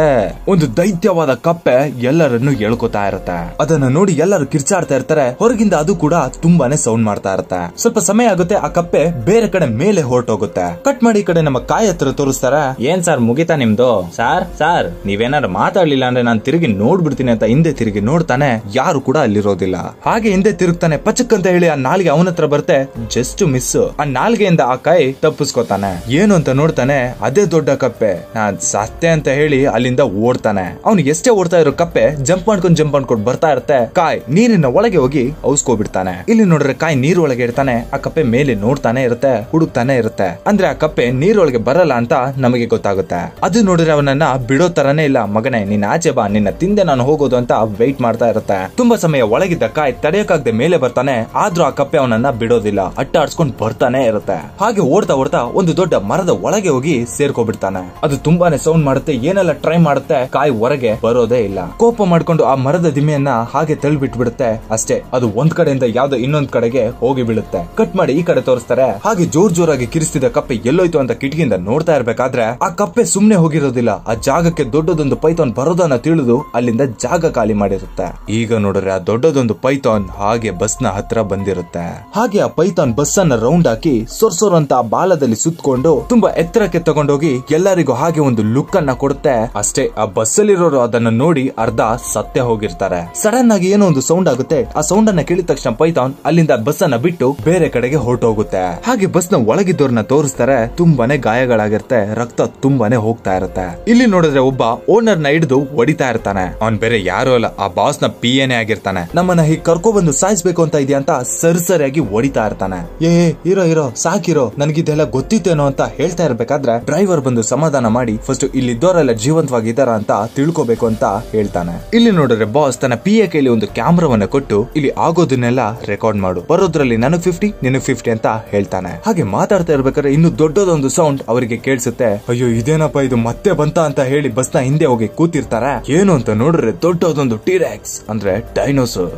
ಒಂದು ದೈತ್ಯವಾದ ಕಪ್ಪೆ ಎಲ್ಲರನ್ನು ಎಳ್ಕೊತಾ ಇರುತ್ತೆ. ಅದನ್ನ ನೋಡಿ ಎಲ್ಲರೂ ಕಿರ್ಚಾಡ್ತಾ ಇರ್ತಾರೆ. ಹೊರಗಿಂದ ಅದು ಕೂಡ ತುಂಬಾನೇ ಸೌಂಡ್ ಮಾಡ್ತಾ ಇರುತ್ತೆ. ಸ್ವಲ್ಪ ಸಮಯ ಆಗುತ್ತೆ. ಆ ಕಪ್ಪೆ ಬೇರೆ ಕಡೆ ಮೇಲೆ ಹೊರಟೋಗುತ್ತೆ. ಕಟ್ ಮಾಡಿ ಈ ಕಡೆ ನಮ್ಮ ಕಾಯ್ ಹತ್ರ ತೋರಿಸ್ತಾರೆ. ಏನ್ ಸರ್ ಮುಗಿತಾ ನಿಮ್ದು? ಸಾರ್ ನೀವೇನಾರು ಮಾತಾಡ್ಲಿಲ್ಲ ಅಂದ್ರೆ ನಾನು ತಿರುಗಿ ನೋಡ್ಬಿಡ್ತೀನಿ ಅಂತ ಹಿಂದೆ ತಿರುಗಿ ನೋಡ್ತಾನೆ. ಯಾರು ಕೂಡ ಅಲ್ಲಿರೋದಿಲ್ಲ. ಹಾಗೆ ಹಿಂದೆ ತಿರುಗ್ತಾನೆ. ಪಚಕ್ ಅಂತ ಹೇಳಿ ಆ ನಾಲ್ಗೆ ಅವನ ಹತ್ರ ಬರ್ತೆ. Just miss. ಆ ನಾಲ್ಗೆಯಿಂದ ಆ ಕಾಯ್ ತಪ್ಪಿಸ್ಕೊತಾನೆ. ಏನು ಅಂತ ನೋಡ್ತಾನೆ. ಅದೇ ದೊಡ್ಡ ಕಪ್ಪೆ. ನಾನ್ ಸತ್ತೆ ಅಂತ ಹೇಳಿ ಅಲ್ಲಿಂದ ಓಡ್ತಾನೆ. ಅವ್ನು ಎಷ್ಟೇ ಓಡ್ತಾ ಇರೋ ಕಪ್ಪೆ ಜಂಪ್ ಮಾಡ್ಕೊಂಡು ಬರ್ತಾ ಇರುತ್ತೆ. ಕಾಯ್ ನೀರಿನ ಒಳಗೆ ಹೋಗಿ ಔಸ್ಕೋಬಿಡ್ತಾನೆ. ಇಲ್ಲಿ ನೋಡ್ರೆ ಕಾಯ್ ನೀರ್ ಒಳಗೆ ಇರ್ತಾನೆ. ಆ ಕಪ್ಪೆ ಮೇಲೆ ನೋಡ್ತಾನೆ ಇರುತ್ತೆ, ಹುಡುಕ್ತಾನೆ ಇರುತ್ತೆ. ಅಂದ್ರೆ ಆ ಕಪ್ಪೆ ನೀರೊಳಗೆ ಬರಲ್ಲ ಅಂತ ನಮಗೆ ಗೊತ್ತಾಗುತ್ತೆ. ಅದು ನೋಡಿದ್ರೆ ಅವನನ್ನ ಬಿಡೋ ತರನೇ ಇಲ್ಲ. ಮಗನೇ ನಿನ್ನ ಆಚೆ ಬಾ, ನಿನ್ನ ತಿಂದೆ ನಾನು ಹೋಗೋದು ಅಂತ ವೆಯ್ಟ್ ಮಾಡ್ತಾ ಇರುತ್ತೆ. ತುಂಬಾ ಸಮಯ ಒಳಗಿದ್ದ ಕಾಯ್ ತಡೆಯಕ್ಕಾಗದೆ ಮೇಲೆ ಬರ್ತಾನೆ. ಆದ್ರೂ ಆ ಕಪ್ಪೆ ಅವನನ್ನ ಬಿಡೋದಿಲ್ಲ. ಅಟ್ಟಾಡ್ಸ್ಕೊಂಡ್ ಬರ್ತಾನೆ ಇರುತ್ತೆ. ಹಾಗೆ ಓಡ್ತಾ ಒಂದು ದೊಡ್ಡ ಮರದ ಒಳಗೆ ಹೋಗಿ ಸೇರ್ಕೊಬಿಡ್ತಾನೆ. ಅದು ತುಂಬಾನೇ ಸೌಂಡ್ ಮಾಡುತ್ತೆ. ಏನೆಲ್ಲ ಟ್ರೈ ಮಾಡುತ್ತೆ, ಕಾಯ್ ಹೊರಗೆ ಬರೋದೇ ಇಲ್ಲ. ಕೋಪ ಮಾಡ್ಕೊಂಡು ಆ ಮರದ ದಿಮ್ಮೆಯನ್ನ ಹಾಗೆ ತಳ್ಳಿ ಬಿಟ್ಬಿಡುತ್ತೆ. ಅಷ್ಟೇ, ಅದು ಒಂದ್ ಕಡೆಯಿಂದ ಯಾವ್ದೋ ಇನ್ನೊಂದ್ ಕಡೆಗೆ ಹೋಗಿ ಬೀಳುತ್ತೆ. ಕಟ್ ಮಾಡಿ ಈ ಕಡೆ ತೋರಿಸ್ತಾರೆ. ಹಾಗೆ ಜೋರಾಗಿ ಕಿರಿಸ್ತಿದ್ದ ಕಪ್ಪೆ ಎಲ್ಲೋಯ್ತು ಅಂತ ಕಿಟಕಿಯಿಂದ ನೋಡ್ತಾ ಇರ್ಬೇಕಾದ್ರೆ ಆ ಕಪ್ಪೆ ಸುಮ್ನೆ ಹೋಗಿರೋದಿಲ್ಲ. ಆ ಜಾಗಕ್ಕೆ ದೊಡ್ಡದೊಂದು ಪೈಥಾನ್ ಬರೋದನ್ನ ತಿಳಿದು ಅಲ್ಲಿಂದ ಜಾಗ ಖಾಲಿ ಮಾಡಿರುತ್ತೆ. ಈಗ ನೋಡ್ರೆ ಆ ದೊಡ್ಡದೊಂದು ಪೈಥಾನ್ ಹಾಗೆ ಬಸ್ ನ ಹತ್ರ ಬಂದಿರುತ್ತೆ. ಹಾಗೆ ಆ ಪೈಥಾನ್ ಬಸ್ ಅನ್ನ ರೌಂಡ್ ಹಾಕಿ ಸೊರ್ಸೊರ್ ಅಂತ ಬಾಲದಲ್ಲಿ ಸುತ್ತಕೊಂಡು ತುಂಬಾ ಎತ್ತರಕ್ಕೆ ತಗೊಂಡೋಗಿ ಎಲ್ಲರಿಗೂ ಹಾಗೆ ಒಂದು ಲುಕ್ ಅನ್ನ ಕೊಡುತ್ತೆ. ಅಷ್ಟೇ, ಆ ಬಸ್ ಅಲ್ಲಿರೋರು ಅದನ್ನ ನೋಡಿ ಅರ್ಧ ಸತ್ಯ ಹೋಗಿರ್ತಾರೆ. ಸಡನ್ ಆಗಿ ಏನೋ ಒಂದು ಸೌಂಡ್ ಆಗುತ್ತೆ. ಆ ಸೌಂಡ್ ಅನ್ನ ಕೇಳಿದ ತಕ್ಷಣ ಪೈಥಾನ್ ಅಲ್ಲಿಂದ ಬಸ್ ಅನ್ನ ಬಿಟ್ಟು ಬೇರೆ ಕಡೆಗೆ ಹೊರಟೋಗುತ್ತೆ. ಹಾಗೆ ಬಸ್ ನ ಒಳಗಿದ್ದವ್ರನ್ನ ತೋರಿಸ್ತಾರೆ. ತುಂಬಾನೇ ಗಾಯಗಳಾಗಿರುತ್ತೆ, ರಕ್ತ ತುಂಬಾನೇ ಹೋಗ್ತಾ ಇರುತ್ತೆ. ಇಲ್ಲಿ ನೋಡಿದ್ರೆ ಒಬ್ಬ ಓನರ್ ನ ಹಿಡಿದು ಹೊಡಿತಾ ಇರ್ತಾನೆ. ಅವ್ನ್ ಬೇರೆ ಯಾರು ಅಲ್ಲ, ಆ ಬಾಸ್ ನ PAನೇ ಆಗಿರ್ತಾನೆ. ನಮ್ಮನ್ನ ಹೀಗೆ ಕರ್ಕೊ ಬಂದು ಸಾಯಿಸ್ಬೇಕು ಅಂತ ಇದೆಯಾ ಅಂತ ಸರಿಯಾಗಿ ಹೊಡಿತಾ ಇರ್ತಾನೆ. ಇರೋ ಸಾಕಿರೋ, ನನ್ಗಿದೆಲ್ಲ ಗೊತ್ತಿತ್ತೇನೋ ಅಂತ ಹೇಳ್ತಾ ಇರ್ಬೇಕಾದ್ರೆ ಡ್ರೈವರ್ ಬಂದು ಸಮಾಧಾನ ಮಾಡಿ ಫಸ್ಟ್ ಇಲ್ಲಿದ್ದವರೆಲ್ಲ ಜೀವಂತವಾಗಿದ್ದಾರ ಅಂತ ತಿಳ್ಕೋಬೇಕು ಅಂತ ಹೇಳ್ತಾನೆ. ಇಲ್ಲಿ ನೋಡಿದ್ರೆ ಬಾಸ್ ತನ್ನ PA ಕೈಲಿ ಒಂದು ಕ್ಯಾಮ್ರಾವನ್ನ ಕೊಟ್ಟು ಇಲ್ಲಿ ಆಗೋದನ್ನೆಲ್ಲ ರೆಕಾರ್ಡ್ ಮಾಡು, ಬರೋದ್ರಲ್ಲಿ ನನಗ್ 50 ನಿನಗ್ 50 ಅಂತ ಹೇಳ್ತಾನೆ. ಹಾಗೆ ಮಾತಾಡ್ತಾ ಇರ್ಬೇಕಾದ್ರೆ ಇನ್ನು ದೊಡ್ಡದೊಂದು ಸೌಂಡ್ ಅವರಿಗೆ ಕೇಳಿಸುತ್ತೆ. ಅಯ್ಯೋ ಇದೇನಪ್ಪ ಇದು ಮತ್ತೆ ಬಂತ ಅಂತ ಹೇಳಿ ಬಸ್ ನ ಹಿಂದೆ ಹೋಗಿ ಕೂತಿರ್ತಾರೆ. ಏನು ಅಂತ ನೋಡ್ರೆ ದೊಡ್ಡದೊಂದು ಟೀರೆಕ್ಸ್ ಅಂದ್ರೆ ಡೈನೋಸರ್.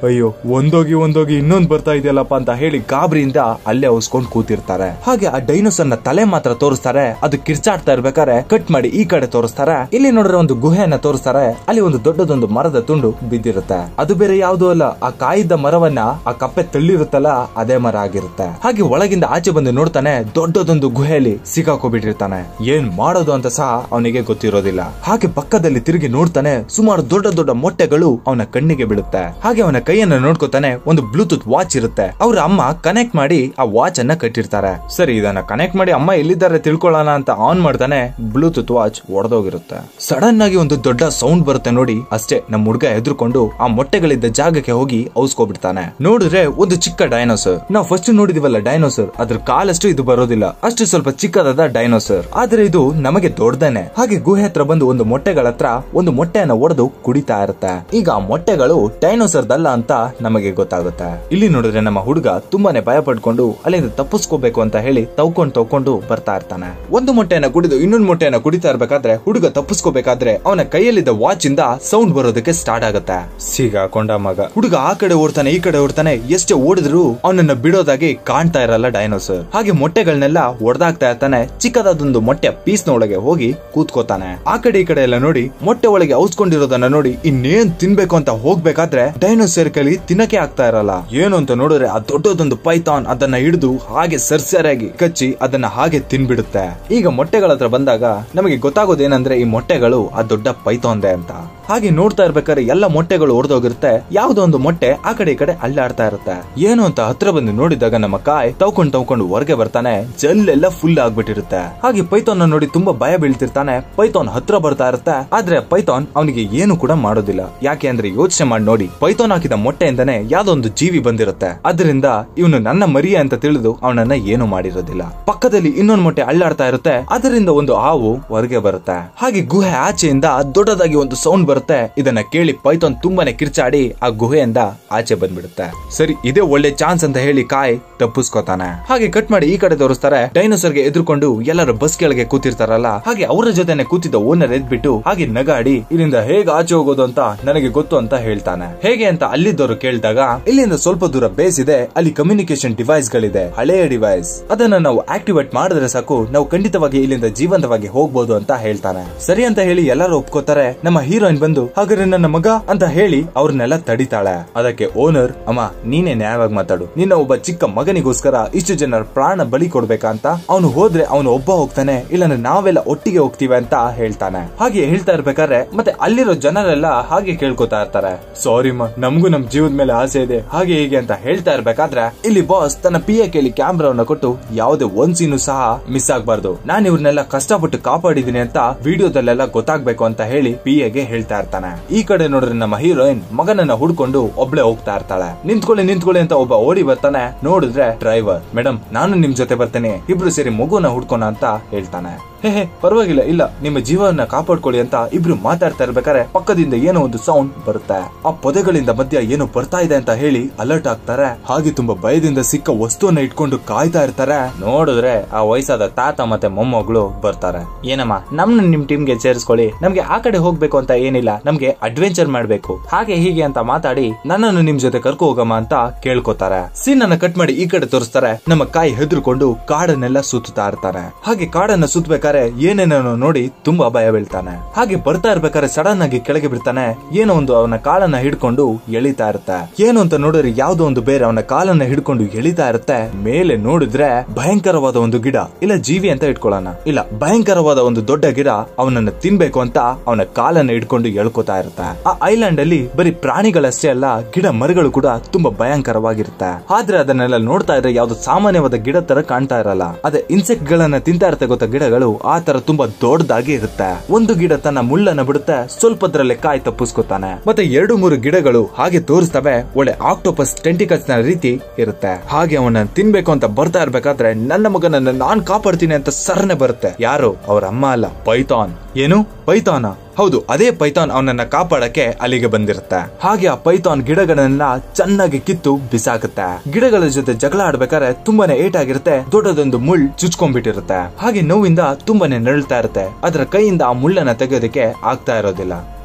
ಅಯ್ಯೋ ಒಂದೋಗಿ ಇನ್ನೊಂದ್ ಬರ್ತಾ ಇದೆಯಲ್ಲಪ್ಪ ಅಂತ ಹೇಳಿ ಗಾಬರಿಯಿಂದ ಅಲ್ಲೇ ಹೊಸ್ಕೊಂಡ್ ಕೂತಿರ್ತಾರೆ. ಹಾಗೆ ಆ ಡೈನೋಸರ್ ನ ತಲೆ ಮಾತ್ರ ತೋರಿಸ್ತಾರೆ. ಅದು ಕಿರ್ಚಾಡ್ತಾ ಇರ್ಬೇಕಾದ್ರೆ ಕಟ್ ಮಾಡಿ ಈ ಕಡೆ ತೋರಿಸ್ತಾರೆ. ಇಲ್ಲಿ ನೋಡ್ರೆ ಒಂದು ಗುಹೆಯನ್ನ ತೋರಿಸ್ತಾರೆ. ಅಲ್ಲಿ ಒಂದು ದೊಡ್ಡದೊಂದು ಮರದ ತುಂಡು ಬಿದ್ದಿರುತ್ತೆ. ಅದು ಬೇರೆ ಯಾವ್ದು ಅಲ್ಲ, ಆ ಕಾಯಿದ್ದ ಮರವನ್ನ ಆ ಕಪ್ಪೆ ತಳ್ಳಿರುತ್ತಲ್ಲ ಅದೇ ಮರ ಆಗಿರುತ್ತೆ. ಹಾಗೆ ಒಳಗಿಂದ ಆಚೆ ಬಂದು ನೋಡ್ತಾನೆ, ದೊಡ್ಡದೊಂದು ಗುಹೆಯಲ್ಲಿ ಸಿಕ್ಕಾಕೋಬಿಟ್ಟಿರ್ತಾನೆ. ಏನ್ ಮಾಡೋದು ಅಂತ ಸಹ ಅವನಿಗೆ ಗೊತ್ತಿರೋದಿಲ್ಲ. ಹಾಗೆ ಪಕ್ಕದಲ್ಲಿ ತಿರುಗಿ ನೋಡ್ತಾನೆ, ಸುಮಾರು ದೊಡ್ಡ ಮೊಟ್ಟೆಗಳು ಅವನ ಕಣ್ಣಿಗೆ ಬೀಳುತ್ತೆ. ಹಾಗೆ ಅವನ ಕೈಯನ್ನ ನೋಡ್ಕೋತಾನೆ. ಒಂದು ಬ್ಲೂಟೂತ್ ವಾಚ್ ಇರುತ್ತೆ. ಅವ್ರ ಅಮ್ಮ ಕನೆಕ್ಟ್ ಮಾಡಿ ಆ ವಾಚ್ ಅನ್ನ ಕಟ್ಟಿರ್ತಾರೆ. ಸರಿ, ಇದನ್ನ ಕನೆಕ್ಟ್ ಮಾಡಿ ಅಮ್ಮ ಎಲ್ಲಿದ್ದಾರೆ ತಿಳ್ಕೊಳ್ಳೋಣ ಅಂತ ಆನ್ ಮಾಡ್ತಾನೆ. Bluetooth watch ಒಡೆದೋಗಿರುತ್ತೆ. ಸಡನ್ ಆಗಿ ಒಂದು ದೊಡ್ಡ ಸೌಂಡ್ ಬರುತ್ತೆ ನೋಡಿ. ಅಷ್ಟೇ, ನಮ್ಮ ಹುಡುಗ ಹೆದರ್ಕೊಂಡು ಆ ಮೊಟ್ಟೆಗಳಿದ್ದ ಜಾಗಕ್ಕೆ ಹೋಗಿ ಔಸ್ಕೊಬಿಡ್ತಾನೆ. ನೋಡಿದ್ರೆ ಒಂದು ಚಿಕ್ಕ ಡೈನೋಸರ್. ನಾವು ಫಸ್ಟ್ ನೋಡಿದಿವಲ್ಲ ಡೈನೋಸರ್, ಅದ್ರ ಕಾಲಷ್ಟು ಇದು ಬರೋದಿಲ್ಲ. ಅಷ್ಟು ಸ್ವಲ್ಪ ಚಿಕ್ಕದಾದ ಡೈನೋಸರ್, ಆದ್ರೆ ಇದು ನಮಗೆ ದೊಡ್ಡದೇನೆ. ಹಾಗೆ ಗುಹೆ ಹತ್ರ ಬಂದು ಒಂದು ಮೊಟ್ಟೆಗಳ ಹತ್ರ ಒಂದು ಮೊಟ್ಟೆಯನ್ನ ಒಡೆದು ಕುಡಿತಾ ಇರುತ್ತೆ. ಈಗ ಆ ಮೊಟ್ಟೆಗಳು ಡೈನೋಸರ್ದಲ್ಲ ಅಂತ ನಮಗೆ ಗೊತ್ತಾಗುತ್ತೆ. ಇಲ್ಲಿ ನೋಡಿದ್ರೆ ನಮ್ಮ ಹುಡುಗ ತುಂಬಾನೇ ಭಯ ಪಡ್ಕೊಂಡು ಅಲ್ಲಿಂದ ತಪ್ಪಿಸ್ಕೋಬೇಕು ಅಂತ ಹೇಳಿ ತವ್ಕೊಂಡು ಬರ್ತಾ ಇರ್ತಾನೆ. ಒಂದು ಮೊಟ್ಟೆಯನ್ನ ಕುಡಿದು ಇನ್ನೊಂದು ಮೊಟ್ಟೆಯನ್ನ ಕುಡಿತಾ ಇರ್ಬೇಕಾದ್ರೆ ಹುಡುಗ ತಪ್ಪಿಸ್ಕೋಬೇಕಾದ್ರೆ ಅವನ ಕೈಯಲ್ಲಿದ್ದ ವಾಚ್ ಇಂದ ಸೌಂಡ್ ಬರೋದಕ್ಕೆ ಸ್ಟಾರ್ಟ್ ಆಗುತ್ತೆ. ಸಿಗಾಕೊಂಡ ಮಗ. ಹುಡುಗ ಆ ಕಡೆ ಓಡ್ತಾನೆ ಈ ಕಡೆ ಓಡ್ತಾನೆ. ಎಷ್ಟೇ ಓಡಿದ್ರು ಅವನನ್ನ ಬಿಡೋದಾಗಿ ಕಾಣ್ತಾ ಇರಲ್ಲ ಡೈನೋಸರ್. ಹಾಗೆ ಮೊಟ್ಟೆಗಳನ್ನೆಲ್ಲ ಒಡೆದಾಗ್ತಾ ಇರ್ತಾನೆ. ಚಿಕ್ಕದಾದೊಂದು ಮೊಟ್ಟೆ ಪೀಸ್ ನ ಒಳಗೆ ಹೋಗಿ ಕೂತ್ಕೋತಾನೆ. ಆ ಕಡೆ ಈ ಕಡೆ ಎಲ್ಲ ನೋಡಿ ಮೊಟ್ಟೆ ಒಳಗೆ ಔಸ್ಕೊಂಡಿರೋದನ್ನ ನೋಡಿ ಇನ್ನೇನ್ ತಿನ್ಬೇಕು ಅಂತ ಹೋಗ್ಬೇಕಾದ್ರೆ ಡೈನೋಸರ್ ಕೈಲಿ ತಿನ್ನಕ್ಕೆ ಆಗ್ತಾ ಇರಲ್ಲ. ಏನು ಅಂತ ನೋಡಿದ್ರೆ ಆ ದೊಡ್ಡದೊಂದು ಪೈಥಾನ್ ಅದನ್ನ ಹಿಡಿದು ಹಾಗೆ ಸರ್ಸರಿಯಾಗಿ ಕಚ್ಚಿ ಅದನ್ನ ಹಾಗೆ ತಿನ್ಬಿಡುತ್ತೆ. ಈಗ ಮೊಟ್ಟೆಗಳ ಹತ್ರ ಬಂದಾಗ ನಮಗೆ ಗೊತ್ತಾಗೋದೇನಂದ್ರೆ ಈ ಮೊಟ್ಟೆಗಳು ಆ ದೊಡ್ಡ ಪೈಥಾನ್ದೆ ಅಂತ. ಹಾಗೆ ನೋಡ್ತಾ ಇರ್ಬೇಕಾದ್ರೆ ಎಲ್ಲ ಮೊಟ್ಟೆಗಳು ಹೊಡೆದೋಗಿರುತ್ತೆ. ಯಾವ್ದೋ ಒಂದು ಮೊಟ್ಟೆ ಆ ಕಡೆ ಈ ಕಡೆ ಅಲ್ಲಾಡ್ತಾ ಇರುತ್ತೆ. ಏನು ಅಂತ ಹತ್ರ ಬಂದು ನೋಡಿದಾಗ ನಮ್ಮ ಕಾಯ್ ತವ್ಕೊಂಡು ಹೊರಗೆ ಬರ್ತಾನೆ. ಜಲ್ಲೆಲ್ಲ ಫುಲ್ ಆಗ್ಬಿಟ್ಟಿರುತ್ತೆ. ಹಾಗೆ ಪೈಥಾನ್ ನೋಡಿ ತುಂಬಾ ಭಯ ಬೀಳ್ತಿರ್ತಾನೆ. ಪೈಥಾನ್ ಹತ್ರ ಬರ್ತಾ ಇರುತ್ತೆ. ಆದ್ರೆ ಪೈಥಾನ್ ಅವನಿಗೆ ಏನು ಕೂಡ ಮಾಡೋದಿಲ್ಲ. ಯಾಕೆ ಅಂದ್ರೆ ಯೋಚನೆ ಮಾಡಿ ನೋಡಿ, ಪೈಥಾನ್ ಹಾಕಿದ ಮೊಟ್ಟೆಯಿಂದನೇ ಯಾವ್ದೋ ಒಂದು ಜೀವಿ ಬಂದಿರುತ್ತೆ. ಅದರಿಂದ ಇವನು ನನ್ನ ಮರಿಯ ಅಂತ ತಿಳಿದು ಅವನನ್ನ ಏನು ಮಾಡಿರೋದಿಲ್ಲ. ಪಕ್ಕದಲ್ಲಿ ಇನ್ನೊಂದು ಮೊಟ್ಟೆ ಅಳ್ಳಾಡ್ತಾ ಇರುತ್ತೆ. ಅದರಿಂದ ಒಂದು ಹಾವು ಹೊರಗೆ ಬರುತ್ತೆ. ಹಾಗೆ ಗುಹೆ ಆಚೆಯಿಂದ ದೊಡ್ಡದಾಗಿ ಒಂದು ಸೌಂಡ್ ಬರುತ್ತೆ. ಇದನ್ನ ಕೇಳಿ ಪೈಥಾನ್ ತುಂಬಾನೇ ಕಿರ್ಚಾಡಿ ಆ ಗುಹೆಯಿಂದ ಆಚೆ ಬಂದ್ಬಿಡುತ್ತೆ. ಸರಿ, ಇದೇ ಒಳ್ಳೆ ಚಾನ್ಸ್ ಅಂತ ಹೇಳಿ ಕಾಯ್ ತಪ್ಪಿಸ್ಕೋತಾನೆ. ಹಾಗೆ ಕಟ್ ಮಾಡಿ ಈ ಕಡೆ ತೋರಿಸ್ತಾರೆ. ಡೈನೋಸರ್ಗೆ ಎದುರ್ಕೊಂಡು ಎಲ್ಲರೂ ಬಸ್ ಕೆಳಗೆ ಕೂತಿರ್ತಾರಲ್ಲ, ಹಾಗೆ ಅವರ ಜೊತೆನೆ ಕೂತಿದ್ದ ಓನರ್ ಎದ್ಬಿಟ್ಟು ಹಾಗೆ ನಗಾಡಿ ಇಲ್ಲಿಂದ ಹೇಗೆ ಆಚೆ ಹೋಗೋದು ಅಂತ ನನಗೆ ಗೊತ್ತು ಅಂತ ಹೇಳ್ತಾನೆ. ಹೇಗೆ ಅಂತ ಅಲ್ಲಿದ್ದವರು ಕೇಳಿದಾಗ ಇಲ್ಲಿಂದ ಸ್ವಲ್ಪ ದೂರ ಬೇಸ್ ಇದೆ, ಅಲ್ಲಿ ಕಮ್ಯುನಿಕೇಶನ್ ಡಿವೈಸ್ ಗಳಿದೆ, ಹಳೆಯ ಡಿವೈಸ್. ಅದನ್ನ ನಾವು ಆಕ್ಟಿವೇಟ್ ಮಾಡಿದ್ರೆ ಸಾಕು, ನಾವು ಖಂಡಿತವಾಗಿ ಇಲ್ಲಿಂದ ಜೀವಂತವಾಗಿ ಹೋಗ್ಬೋದು ಅಂತ ಹೇಳ್ತಾನೆ. ಸರಿ ಅಂತ ಹೇಳಿ ಎಲ್ಲರೂ ಒಪ್ಕೋತಾರೆ. ನಮ್ಮ ಹೀರೋಯಿನ್ ಬಂದು ಹಾಗಾದ್ರೆ ನನ್ನ ಮಗ ಅಂತ ಹೇಳಿ ಅವ್ರನ್ನೆಲ್ಲ ತಡಿತಾಳೆ. ಅದಕ್ಕೆ ಓನರ್, ಅಮ್ಮ ನೀನೇ ನ್ಯಾಯವಾಗಿ ಮಾತಾಡು, ನಿನ್ನ ಒಬ್ಬ ಚಿಕ್ಕ ಮಗನಿಗೋಸ್ಕರ ಇಷ್ಟು ಜನರ ಪ್ರಾಣ ಬಲಿ ಕೊಡ್ಬೇಕಾ ಅಂತ. ಅವನು ಹೋದ್ರೆ ಅವನು ಒಬ್ಬ ಹೋಗ್ತಾನೆ, ಇಲ್ಲಾಂದ್ರೆ ನಾವೆಲ್ಲ ಒಟ್ಟಿಗೆ ಹೋಗ್ತೀವಿ ಅಂತ ಹೇಳ್ತಾನೆ. ಹಾಗೆ ಹೇಳ್ತಾ ಇರ್ಬೇಕಾದ್ರೆ ಮತ್ತೆ ಅಲ್ಲಿರೋ ಜನರೆಲ್ಲ ಹಾಗೆ ಕೇಳ್ಕೊತಾ ಇರ್ತಾರೆ, ಸಾರಿ ಮಾ, ನಮಗೂ ನಮ್ ಜೀವದ ಮೇಲೆ ಆಸೆ ಇದೆ ಹಾಗೆ ಹೀಗೆ ಅಂತ ಹೇಳ್ತಾ ಇರ್ಬೇಕಾದ್ರೆ ಇಲ್ಲಿ ಬಾಸ್ ತನ್ನ PA ಕೇಳಿ ಕ್ಯಾಮ್ರಾವನ್ನ ಕೊಟ್ಟು ಯಾವುದೇ ಒಂದ್ ಸೀನು ಸಹ ಮಿಸ್ ಆಗ್ಬಾರ್ದು, ನಾನು ಇವ್ರನ್ನೆಲ್ಲ ಕಷ್ಟಪಟ್ಟು ಕಾಪಾಡಿದೀನಿ ಅಂತ ವಿಡಿಯೋದಲ್ಲೆಲ್ಲ ಗೊತ್ತಾಗ್ಬೇಕು ಅಂತ ಹೇಳಿ PAಗೆ ಹೇಳ್ತಾ ಇರ್ತಾನೆ. ಈ ಕಡೆ ನೋಡ್ರೆ ನಮ್ಮ ಹೀರೋಯಿನ್ ಮಗನನ್ನ ಹುಡ್ಕೊಂಡು ಒಬ್ಳೆ ಹೋಗ್ತಾ ಇರ್ತಾಳೆ. ನಿಂತ್ಕೊಳ್ಳಿ ಅಂತ ಒಬ್ಬ ಓಡಿ ಬರ್ತಾನೆ. ನೋಡಿದ್ರೆ ಡ್ರೈವರ್, ಮೇಡಮ್ ನಾನು ನಿಮ್ ಜೊತೆ ಬರ್ತೇನೆ, ಇಬ್ರು ಸೇರಿ ಮಗುನ ಹುಡ್ಕೋಣ ಅಂತ ಹೇಳ್ತಾನೆ. ಹೇ ಪರವಾಗಿಲ್ಲ, ಇಲ್ಲ ನಿಮ್ಮ ಜೀವನ ಕಾಪಾಡ್ಕೊಳ್ಳಿ ಅಂತ ಇಬ್ರು ಮಾತಾಡ್ತಾ ಇರ್ಬೇಕಾದ್ರೆ ಪಕ್ಕದಿಂದ ಏನೋ ಒಂದು ಸೌಂಡ್ ಬರುತ್ತೆ. ಆ ಪೊದೆಗಳಿಂದ ಮಧ್ಯ ಏನೋ ಬರ್ತಾ ಇದೆ ಅಂತ ಹೇಳಿ ಅಲರ್ಟ್ ಆಗ್ತಾರೆ. ಹಾಗೆ ತುಂಬಾ ಭಯದಿಂದ ಸಿಕ್ಕ ವಸ್ತುವನ್ನ ಇಟ್ಕೊಂಡು ಕಾಯ್ತಾ ಇರ್ತಾರೆ. ನೋಡಿದ್ರೆ ಆ ವಯಸ್ಸಾದ ತಾತ ಮತ್ತೆ ಮೊಮ್ಮಗಳು ಬರ್ತಾರೆ. ಏನಮ್ಮ, ನಮ್ನ ನಿಮ್ ಟೀಮ್ಗೆ ಸೇರಿಸ್ಕೊಳ್ಳಿ, ನಮ್ಗೆ ಆ ಕಡೆ ಹೋಗ್ಬೇಕು ಅಂತ ಏನಿಲ್ಲ ಏನಿಲ್ಲ, ನಮ್ಗೆ ಅಡ್ವೆಂಚರ್ ಮಾಡ್ಬೇಕು ಹಾಗೆ ಹೀಗೆ ಅಂತ ಮಾತಾಡಿ ನನ್ನನ್ನು ನಿಮ್ ಜೊತೆ ಕರ್ಕೊ ಹೋಗಮ್ಮ ಅಂತ ಕೇಳ್ಕೊತಾರೆ. ಸೀನ್ ಅನ್ನ ಕಟ್ ಮಾಡಿ ಈ ಕಡೆ ತೋರಿಸ್ತಾರೆ. ನಮ್ಮ ಕಾಯಿ ಹೆದರ್ಕೊಂಡು ಕಾಡನ್ನೆಲ್ಲ ಸುತ್ತಾ ಇರ್ತಾನೆ. ಹಾಗೆ ಕಾಡನ್ನ ಸುತ್ತಬೇಕಾದ್ರೆ ಏನೇನೋ ನೋಡಿ ತುಂಬಾ ಭಯ ಬೀಳ್ತಾನೆ. ಹಾಗೆ ಬರ್ತಾ ಇರ್ಬೇಕಾದ್ರೆ ಸಡನ್ ಆಗಿ ಕೆಳಗೆ ಬಿಡ್ತಾನೆ. ಏನೋ ಒಂದು ಅವನ ಕಾಲನ್ನ ಹಿಡ್ಕೊಂಡು ಎಳಿತಾ ಇರುತ್ತೆ. ಏನು ಅಂತ ನೋಡಿದ್ರೆ ಯಾವ್ದೋ ಒಂದು ಬೇರೆ ಅವನ ಕಾಲನ್ನ ಹಿಡ್ಕೊಂಡು ಎಳಿತಾ ಇರುತ್ತೆ. ಮೇಲೆ ನೋಡಿದ್ರೆ ಭಯಂಕರವಾದ ಒಂದು ಗಿಡ, ಇಲ್ಲ ಜೀವಿ ಅಂತ ಇಟ್ಕೊಳ್ಳೋಣ, ಇಲ್ಲ ಭಯಂಕರವಾದ ಒಂದು ದೊಡ್ಡ ಗಿಡ ಅವನನ್ನ ತಿನ್ಬೇಕು ಅಂತ ಅವನ ಕಾಲನ್ನ ಹಿಡ್ಕೊಂಡು ಎಳ್ಕೊತಾ ಇರುತ್ತೆ. ಆ ಐಲ್ಯಾಂಡ್ ಅಲ್ಲಿ ಬರೀ ಪ್ರಾಣಿಗಳಷ್ಟೇ ಅಲ್ಲ, ಗಿಡ ಮರಗಳು ಕೂಡ ತುಂಬಾ ಭಯಂಕರವಾಗಿರುತ್ತೆ. ಆದ್ರೆ ಅದನ್ನೆಲ್ಲ ನೋಡ್ತಾ ಇದ್ರೆ ಯಾವ್ದು ಸಾಮಾನ್ಯವಾದ ಗಿಡ ತರ ಕಾಣ್ತಾ ಇರಲ್ಲ. ಅದೇ ಇನ್ಸೆಕ್ಟ್ ಗಳನ್ನ ತಿಂತಾ ಇರುತ್ತೆ ಗೊತ್ತಾ ಗಿಡಗಳು, ಆ ತರ ತುಂಬಾ ದೊಡ್ಡದಾಗಿ ಇರುತ್ತೆ. ಒಂದು ಗಿಡ ತನ್ನ ಮುಳ್ಳನ್ನ ಬಿಡುತ್ತೆ, ಸ್ವಲ್ಪದ್ರಲ್ಲೇ ಕಾಯಿ ತಪ್ಪಿಸ್ಕೊತಾನೆ. ಮತ್ತೆ 2-3 ಗಿಡಗಳು ಹಾಗೆ ತೋರಿಸ್ತವೆ, ಒಳ್ಳೆ ಆಕ್ಟೋಪಸ್ ಟೆಂಟಿಕಲ್ಸ್ ನ ರೀತಿ ಇರುತ್ತೆ. ಹಾಗೆ ಅವನ ತಿನ್ಬೇಕು ಅಂತ ಬರ್ತಾ ಇರ್ಬೇಕಾದ್ರೆ ನನ್ನ ಮಗನನ್ನ ನಾನ್ ಕಾಪಾಡ್ತೀನಿ ಅಂತ ಸರ್ನೆ ಬರುತ್ತೆ. ಯಾರು? ಅವ್ರ ಅಮ್ಮ ಅಲ್ಲ, ಪೈಥಾನ್. ಏನು ಪೈಥಾನ? ಹೌದು, ಅದೇ ಪೈಥಾನ್ ಅವನನ್ನ ಕಾಪಾಡಕ್ಕೆ ಅಲ್ಲಿಗೆ ಬಂದಿರುತ್ತೆ. ಹಾಗೆ ಆ ಪೈಥಾನ್ ಗಿಡಗಳನ್ನೆಲ್ಲ ಚೆನ್ನಾಗಿ ಕಿತ್ತು ಬಿಸಾಕುತ್ತೆ. ಗಿಡಗಳ ಜೊತೆ ಜಗಳ ಆಡ್ಬೇಕಾದ್ರೆ ತುಂಬಾನೇ ಏಟಾಗಿರುತ್ತೆ. ದೊಡ್ಡದೊಂದು ಮುಳ್ಳು ಚುಚ್ಕೊಂಡ್ಬಿಟ್ಟಿರುತ್ತೆ. ಹಾಗೆ ನೋವಿಂದ ತುಂಬಾನೇ ನರಳ್ತಾ ಇರುತ್ತೆ. ಅದರ ಕೈಯಿಂದ ಆ ಮುಳ್ಳನ್ನ ತೆಗೆಯೋದಕ್ಕೆ ಆಗ್ತಾ ಇರೋದಿಲ್ಲ.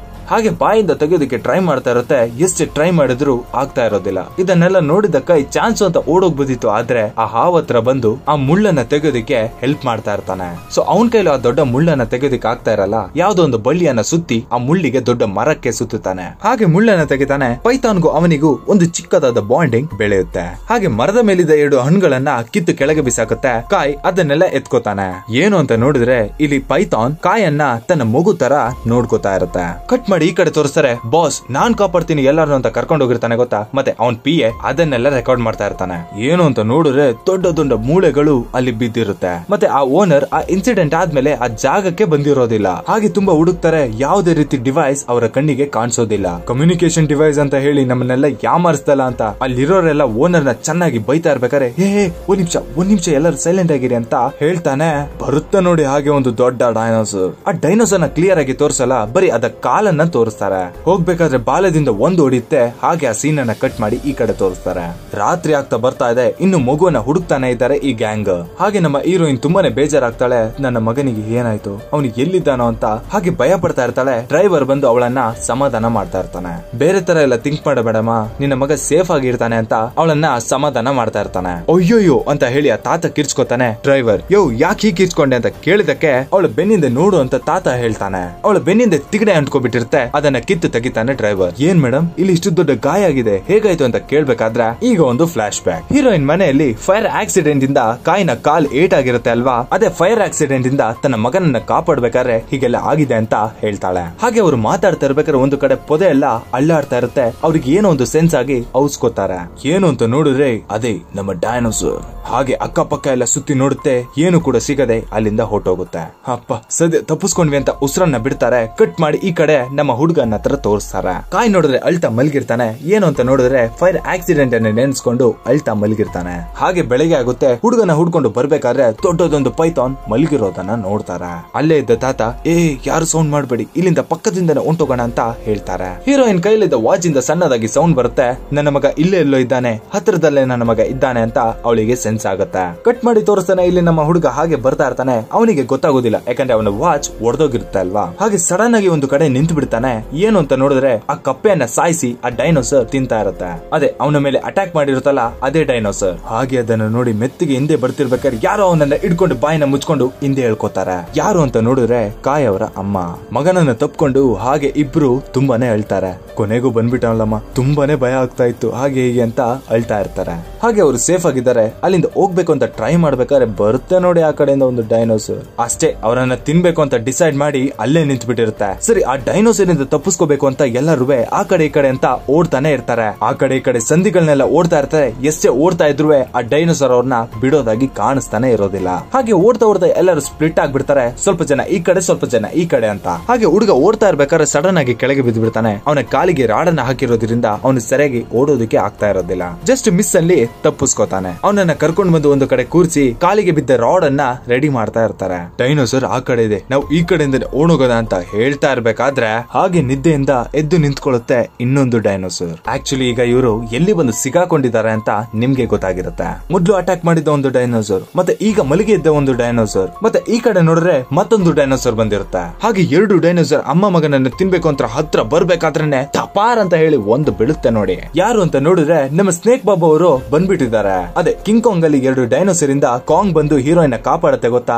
ಹಾಗೆ ಬಾಯಿಂದ ತೆಗೆಯೋದಕ್ಕೆ ಟ್ರೈ ಮಾಡ್ತಾ ಇರುತ್ತೆ. ಎಷ್ಟು ಟ್ರೈ ಮಾಡಿದ್ರು ಆಗ್ತಾ ಇರೋದಿಲ್ಲ. ಇದನ್ನೆಲ್ಲ ನೋಡಿದ ಕೈ ಚಾನ್ಸ್ ಅಂತ ಓಡೋಗ್ಬೋದಿತ್ತು. ಆದ್ರೆ ಆ ಹಾವ್ ಹತ್ರ ಬಂದು ಆ ಮುಳ್ಳನ್ನ ತೆಗೆಯೋದಕ್ಕೆ ಹೆಲ್ಪ್ ಮಾಡ್ತಾ ಇರ್ತಾನೆ. ಸೊ ಅವನ್ ಕೈಲಿ ಆ ದೊಡ್ಡ ಮುಳ್ಳನ್ನ ತೆಗೆಯೋದಕ್ಕೆ ಆಗ್ತಾ ಇರಲ್ಲ. ಯಾವ್ದೋ ಒಂದು ಬಳ್ಳಿಯನ್ನ ಸುತ್ತಿ ಆ ಮುಳ್ಳಿಗೆ ದೊಡ್ಡ ಮರಕ್ಕೆ ಸುತ್ತಾನೆ. ಹಾಗೆ ಮುಳ್ಳನ್ನ ತೆಗಿತಾನೆ. ಪೈಥಾನ್ಗೂ ಅವನಿಗೂ ಒಂದು ಚಿಕ್ಕದಾದ ಬಾಂಡಿಂಗ್ ಬೆಳೆಯುತ್ತೆ. ಹಾಗೆ ಮರದ ಮೇಲಿದ್ದ 2 ಹಣ್ಣುಗಳನ್ನ ಕಿತ್ತು ಕೆಳಗೆ ಬಿಸಾಕುತ್ತೆ. ಕಾಯ್ ಅದನ್ನೆಲ್ಲ ಎತ್ಕೋತಾನೆ. ಏನು ಅಂತ ನೋಡಿದ್ರೆ ಇಲ್ಲಿ ಪೈಥಾನ್ ಕಾಯನ್ನ ತನ್ನ ಮಗು ತರ ನೋಡ್ಕೋತಾ ಇರುತ್ತೆ. ಕಟ್ ಮಾಡಿ ಈ ಕಡೆ ತೋರಿಸ್ತಾರೆ. ಬಾಸ್ ನಾನ್ ಕಾಪಾಡ್ತೀನಿ ಎಲ್ಲಾರು ಅಂತ ಕರ್ಕೊಂಡು ಹೋಗಿರ್ತಾನೆ ಗೊತ್ತಾ. ಮತ್ತೆ ಅವನ್ PA ಅದನ್ನೆಲ್ಲ ರೆಕಾರ್ಡ್ ಮಾಡ್ತಾ ಇರ್ತಾನೆ. ಏನು ಅಂತ ನೋಡಿದ್ರೆ ದೊಡ್ಡ ದೊಡ್ಡ ಮೂಳೆಗಳು ಅಲ್ಲಿ ಬಿದ್ದಿರುತ್ತೆ. ಮತ್ತೆ ಆ ಓನರ್ ಆ ಇನ್ಸಿಡೆಂಟ್ ಆದ್ಮೇಲೆ ಆ ಜಾಗಕ್ಕೆ ಬಂದಿರೋದಿಲ್ಲ. ಹಾಗೆ ತುಂಬಾ ಹುಡುಕ್ತಾರೆ, ಯಾವುದೇ ರೀತಿ ಡಿವೈಸ್ ಅವರ ಕಣ್ಣಿಗೆ ಕಾಣಿಸೋದಿಲ್ಲ. ಕಮ್ಯುನಿಕೇಶನ್ ಡಿವೈಸ್ ಅಂತ ಹೇಳಿ ನಮ್ಮನ್ನೆಲ್ಲ ಯಾಮಾರಿಸ್ತಲ್ಲ ಅಂತ ಅಲ್ಲಿರೋರೆಲ್ಲ ಓನರ್ ನ ಚೆನ್ನಾಗಿ ಬೈತಾ ಇರ್ಬೇಕಾರೆ, ಒಂದ್ ನಿಮಿಷ ಎಲ್ಲರೂ ಸೈಲೆಂಟ್ ಆಗಿರಿ ಅಂತ ಹೇಳ್ತಾನೆ. ಬರುತ್ತ ನೋಡಿ ಹಾಗೆ ಒಂದು ದೊಡ್ಡ ಡೈನೋಸರ್. ಆ ಡೈನೋಸರ್ ನ ಕ್ಲಿಯರ್ ಆಗಿ ತೋರಿಸಲ್ಲ, ಬರೀ ಅದ ಕಾಲನ್ನ ತೋರಿಸ್ತಾರೆ. ಹೋಗ್ಬೇಕಾದ್ರೆ ಬಾಲದಿಂದ ಒಂದು ಹೊಡಿಯುತ್ತೆ. ಹಾಗೆ ಆ ಸೀನ್ ಅನ್ನ ಕಟ್ ಮಾಡಿ ಈ ಕಡೆ ತೋರಿಸ್ತಾರೆ. ರಾತ್ರಿ ಆಗ್ತಾ ಬರ್ತಾ ಇದೆ. ಇನ್ನು ಮಗುವನ್ನ ಹುಡುಕ್ತಾನೆ ಇದ್ದಾರೆ ಈ ಗ್ಯಾಂಗ್. ಹಾಗೆ ನಮ್ಮ ಹೀರೋಯಿನ್ ತುಂಬಾನೇ ಬೇಜಾರಾಗ್ತಾಳೆ. ನನ್ನ ಮಗನಿಗೆ ಏನಾಯ್ತು, ಅವನಿಗೆ ಎಲ್ಲಿದ್ದಾನೋ ಅಂತ ಹಾಗೆ ಭಯ ಪಡ್ತಾ ಇರ್ತಾಳೆ. ಡ್ರೈವರ್ ಬಂದು ಅವಳನ್ನ ಸಮಾಧಾನ ಮಾಡ್ತಾ ಇರ್ತಾನೆ. ಬೇರೆ ತರ ಎಲ್ಲ ಥಿಂಕ್ ಮಾಡಬೇಡಮ್ಮ, ನಿನ್ನ ಮಗ ಸೇಫ್ ಆಗಿರ್ತಾನೆ ಅಂತ ಅವಳನ್ನ ಸಮಾಧಾನ ಮಾಡ್ತಾ ಇರ್ತಾನೆ. ಅಯ್ಯೋಯ್ಯೋ ಅಂತ ಹೇಳಿ ಆ ತಾತ ಕಿರ್ಚ್ಕೋತಾನೆ. ಡ್ರೈವರ್ ಯಾಕೆ ಹೀಗೆ ಕಿರ್ಚ್ಕೊಂಡೆ ಅಂತ ಕೇಳಿದಕ್ಕೆ ಅವಳ ಬೆನ್ನಿಂದ ನೋಡು ಅಂತ ತಾತ ಹೇಳ್ತಾನೆ. ಅವಳ ಬೆನ್ನಿಂದ ತಿಗಡೆ ಅಂಟ್ಕೊಬಿಟ್ಟಿರುತ್ತೆ. ಅದನ್ನ ಕಿತ್ತು ತೆಗಿತಾನೆ ಡ್ರೈವರ್. ಏನ್ ಮೇಡಮ್ ಇಲ್ಲಿ ಇಷ್ಟು ದೊಡ್ಡ ಗಾಯ ಆಗಿದೆ, ಹೇಗಾಯ್ತು ಅಂತ ಕೇಳ್ಬೇಕಾದ್ರೆ ಈಗ ಒಂದು ಫ್ಲಾಶ್ ಬ್ಯಾಕ್. ಹೀರೋಯಿನ್ ಮನೆಯಲ್ಲಿ ಫೈರ್ ಆಕ್ಸಿಡೆಂಟ್ ಇಂದ ಕಾಯಿನ ಕಾಲ್ ಏಟಾಗಿರುತ್ತೆ ಅಲ್ವಾ. ಅದೇ ಫೈರ್ ಆಕ್ಸಿಡೆಂಟ್ ಇಂದ ತನ್ನ ಮಗನನ್ನ ಕಾಪಾಡ್ಬೇಕಾದ್ರೆ ಹೀಗೆಲ್ಲ ಆಗಿದೆ ಅಂತ ಹೇಳ್ತಾಳೆ. ಹಾಗೆ ಅವರು ಮಾತಾಡ್ತಾ ಇರ್ಬೇಕಾದ್ರೆ ಒಂದು ಕಡೆ ಪೊದೆ ಎಲ್ಲ ಅಳ್ಳಾಡ್ತಾ ಇರುತ್ತೆ. ಅವ್ರಿಗೆ ಏನೋ ಒಂದು ಸೆನ್ಸ್ ಆಗಿ ಔಸ್ಕೋತಾರೆ. ಏನು ಅಂತ ನೋಡಿದ್ರೆ ಅದೇ ನಮ್ಮ ಡೈನೋಸರ್. ಹಾಗೆ ಅಕ್ಕಪಕ್ಕ ಎಲ್ಲ ಸುತ್ತಿ ನೋಡುತ್ತೆ, ಏನು ಕೂಡ ಸಿಗದೆ ಅಲ್ಲಿಂದ ಹೊರಟೋಗುತ್ತೆ. ಅಪ್ಪ ಸದ್ಯ ತಪ್ಪಿಸ್ಕೊಂಡ್ವಿ ಅಂತ ಉಸಿರನ್ನ ಬಿಡ್ತಾರೆ. ಕಟ್ ಮಾಡಿ ಈ ಕಡೆ ನಮ್ಮ ಹುಡುಗನ ಹತ್ರ ತೋರಿಸ್ತಾರೆ. ಕಾಯ್ ನೋಡಿದ್ರೆ ಅಳ್ತಾ ಮಲ್ಗಿರ್ತಾನೆ. ಏನು ಅಂತ ನೋಡಿದ್ರೆ ಫೈರ್ ಆಕ್ಸಿಡೆಂಟ್ ಅನ್ನ ನೆನೆಸ್ಕೊಂಡು ಅಳ್ತಾ ಮಲ್ಗಿರ್ತಾನೆ. ಹಾಗೆ ಬೆಳಗ್ಗೆ ಆಗುತ್ತೆ. ಹುಡುಗನ ಹುಡ್ಕೊಂಡು ಬರ್ಬೇಕಾದ್ರೆ ದೊಡ್ಡದೊಂದು ಪೈಥಾನ್ ಮಲ್ಗಿರೋದನ್ನ ನೋಡ್ತಾರೆ. ಅಲ್ಲೇ ಇದ್ದ ತಾತ ಯಾರು ಸೌಂಡ್ ಮಾಡ್ಬೇಡಿ, ಇಲ್ಲಿಂದ ಪಕ್ಕದಿಂದನೇ ಹೊಂಟೋಗೋಣ ಅಂತ ಹೇಳ್ತಾರೆ. ಹೀರೋಯಿನ್ ಕೈಲಿದ್ದ ವಾಚ್ ಇಂದ ಸಣ್ಣದಾಗಿ ಸೌಂಡ್ ಬರುತ್ತೆ. ನನ್ನ ಮಗ ಇಲ್ಲೇ ಎಲ್ಲೋ ಇದ್ದಾನೆ, ಹತ್ರದಲ್ಲೇ ನನ್ನ ಮಗ ಇದ್ದಾನೆ ಅಂತ ಅವಳಿಗೆ ಸೆನ್ಸ್ ಆಗುತ್ತೆ. ಕಟ್ ಮಾಡಿ ತೋರಿಸ್ತಾನೆ. ಇಲ್ಲಿ ನಮ್ಮ ಹುಡುಗ ಹಾಗೆ ಬರ್ತಾ ಇರ್ತಾನೆ. ಅವನಿಗೆ ಗೊತ್ತಾಗೋದಿಲ್ಲ, ಯಾಕಂದ್ರೆ ಅವನ ವಾಚ್ ಒಡೆದೋಗಿರುತ್ತೆ ಅಲ್ವಾ. ಹಾಗೆ ಸಡನ್ ಆಗಿ ಒಂದು ಕಡೆ ನಿಂತು ಬಿಡ್ತಾನೆ. ಏನು ಅಂತ ನೋಡಿದ್ರೆ ಆ ಕಪ್ಪೆಯನ್ನ ಸಾಯಿಸಿ ಆ ಡೈನೋಸರ್ ತಿಂತಾ ಇರುತ್ತೆ. ಅದೇ ಅವನ ಮೇಲೆ ಅಟ್ಯಾಕ್ ಮಾಡಿರುತ್ತಲ್ಲ ಅದೇ ಡೈನೋಸರ್. ಹಾಗೆ ಅದನ್ನು ನೋಡಿ ಮೆತ್ತಿಗೆ ಹಿಂದೆ ಬರ್ತಿರ್ಬೇಕಾದ್ರೆ ಯಾರೋ ಅವನನ್ನ ಹಿಡ್ಕೊಂಡು ಬಾಯಿನ ಮುಚ್ಕೊಂಡು ಹಿಂದೆ ಹೇಳ್ಕೊತಾರೆ. ಯಾರು ಅಂತ ನೋಡಿದ್ರೆ ಕಾಯ್ ಅವರ ಅಮ್ಮ. ಮಗನನ್ನ ತಪ್ಕೊಂಡು ಹಾಗೆ ಇಬ್ರು ತುಂಬಾನೇ ಅಳ್ತಾರೆ. ಕೊನೆಗೂ ಬಂದ್ಬಿಟ್ಟಲ್ಲಮ್ಮ, ತುಂಬಾನೇ ಭಯ ಆಗ್ತಾ ಇತ್ತು, ಹಾಗೆ ಹೀಗೆ ಅಂತ ಅಳ್ತಾ ಇರ್ತಾರೆ. ಹಾಗೆ ಅವರು ಸೇಫ್ ಆಗಿದ್ದಾರೆ. ಅಲ್ಲಿಂದ ಹೋಗ್ಬೇಕು ಅಂತ ಟ್ರೈ ಮಾಡ್ಬೇಕಾದ್ರೆ ಬರುತ್ತೆ ನೋಡಿ ಆ ಕಡೆಯಿಂದ ಒಂದು ಡೈನೋಸರ್. ಅಷ್ಟೇ ಅವರನ್ನ ತಿನ್ಬೇಕು ಅಂತ ಡಿಸೈಡ್ ಮಾಡಿ ಅಲ್ಲೇ ನಿಂತು ಬಿಟ್ಟಿರುತ್ತೆ. ಸರಿ ಆ ಡೈನೋಸರ್ ಇಂದ ತಪ್ಪಿಸ್ಕೋಬೇಕು ಅಂತ ಎಲ್ಲರೂ ಆ ಕಡೆ ಈ ಕಡೆ ಅಂತ ಓಡ್ತಾನೆ ಇರ್ತಾರೆ. ಆ ಕಡೆ ಈ ಕಡೆ ಸಂಧಿಗಳನ್ನೆಲ್ಲ ಓಡ್ತಾ ಇರ್ತಾರೆ. ಎಷ್ಟೇ ಓಡ್ತಾ ಇದ್ರು ಆ ಡೈನೋಸರ್ ಅವ್ರನ್ನ ಬಿಡೋದಾಗಿ ಕಾಣಿಸ್ತಾನೆ ಇರೋದಿಲ್ಲ. ಹಾಗೆ ಓಡ್ತಾ ಓಡ್ತಾ ಎಲ್ಲರೂ ಸ್ಪ್ಲಿಟ್ ಆಗ್ಬಿಡ್ತಾರೆ. ಸ್ವಲ್ಪ ಜನ ಈ ಕಡೆ, ಸ್ವಲ್ಪ ಜನ ಈ ಕಡೆ ಅಂತ. ಹಾಗೆ ಹುಡುಗ ಓಡ್ತಾ ಇರ್ಬೇಕಾದ್ರೆ ಸಡನ್ ಆಗಿ ಕೆಳಗೆ ಬಿದ್ದು ಬಿಡ್ತಾನೆ. ಅವನ ಕಾಲಿಗೆ ರಾಡನ್ನ ಹಾಕಿರೋದ್ರಿಂದ ಅವನು ಸರಿಯಾಗಿ ಓಡೋದಕ್ಕೆ ಆಗ್ತಾ ಇರೋದಿಲ್ಲ. ಜಸ್ಟ್ ಮಿಸ್ ಅಲ್ಲಿ ತಪ್ಪಿಸ್ಕೋತಾನೆ. ಅವನನ್ನ ಕರ್ಕೊಂಡು ಬಂದು ಒಂದು ಕಡೆ ಕೂರಿಸಿ ಕಾಲಿಗೆ ಬಿದ್ದ ರಾಡ್ ಅನ್ನ ರೆಡಿ ಮಾಡ್ತಾ ಇರ್ತಾರೆ. ಡೈನೋಸರ್ ಆ ಕಡೆ ಇದೆ, ನಾವು ಈ ಕಡೆಯಿಂದ ಓಡೋಗೋದ ಅಂತ ಹೇಳ್ತಾ ಇರ್ಬೇಕಾದ್ರೆ ಹಾಗೆ ನಿದ್ದೆಯಿಂದ ಎದ್ದು ನಿಂತ್ಕೊಳ್ಳುತ್ತೆ ಇನ್ನೊಂದು ಡೈನೋಸರ್. ಆಕ್ಚುಲಿ ಈಗ ಇವರು ಎಲ್ಲಿ ಬಂದು ಸಿಗಾಕೊಂಡಿದ್ದಾರೆ ಅಂತ ನಿಮ್ಗೆ ಗೊತ್ತಾಗಿರುತ್ತೆ. ಮೊದ್ಲು ಅಟ್ಯಾಕ್ ಮಾಡಿದ್ದ ಒಂದು ಡೈನೋಸರ್, ಮತ್ತೆ ಈಗ ಮಲಗಿ ಇದ್ದ ಒಂದು ಡೈನೋಸರ್, ಮತ್ತೆ ಈ ಕಡೆ ನೋಡಿದ್ರೆ ಮತ್ತೊಂದು ಡೈನೋಸರ್ ಬಂದಿರುತ್ತೆ. ಹಾಗೆ ಎರಡು ಡೈನೋಸರ್ ಅಮ್ಮ ಮಗನನ್ನು ತಿನ್ಬೇಕು ಅಂತ ಹತ್ರ ಬರ್ಬೇಕಾದ್ರೇನೆ ತಪಾರ್ ಅಂತ ಹೇಳಿ ಒಂದು ಬೀಳುತ್ತೆ ನೋಡಿ. ಯಾರು ಅಂತ ನೋಡಿದ್ರೆ ನಮ್ಮ ಸ್ನೇಕ್ ಬಾಬು ಅವರು ಬಂದ್ಬಿಟ್ಟಿದ್ದಾರೆ. ಅದೇ ಕಿಂಗ್ ಕಾಂಗ್ ಅಲ್ಲಿ ಎರಡು ಡೈನೋಸರ್ ಇಂದ ಕಾಂಗ್ ಬಂದು ಹೀರೋಯಿನ್ ಕಾಪಾಡುತ್ತೆ ಗೊತ್ತಾ?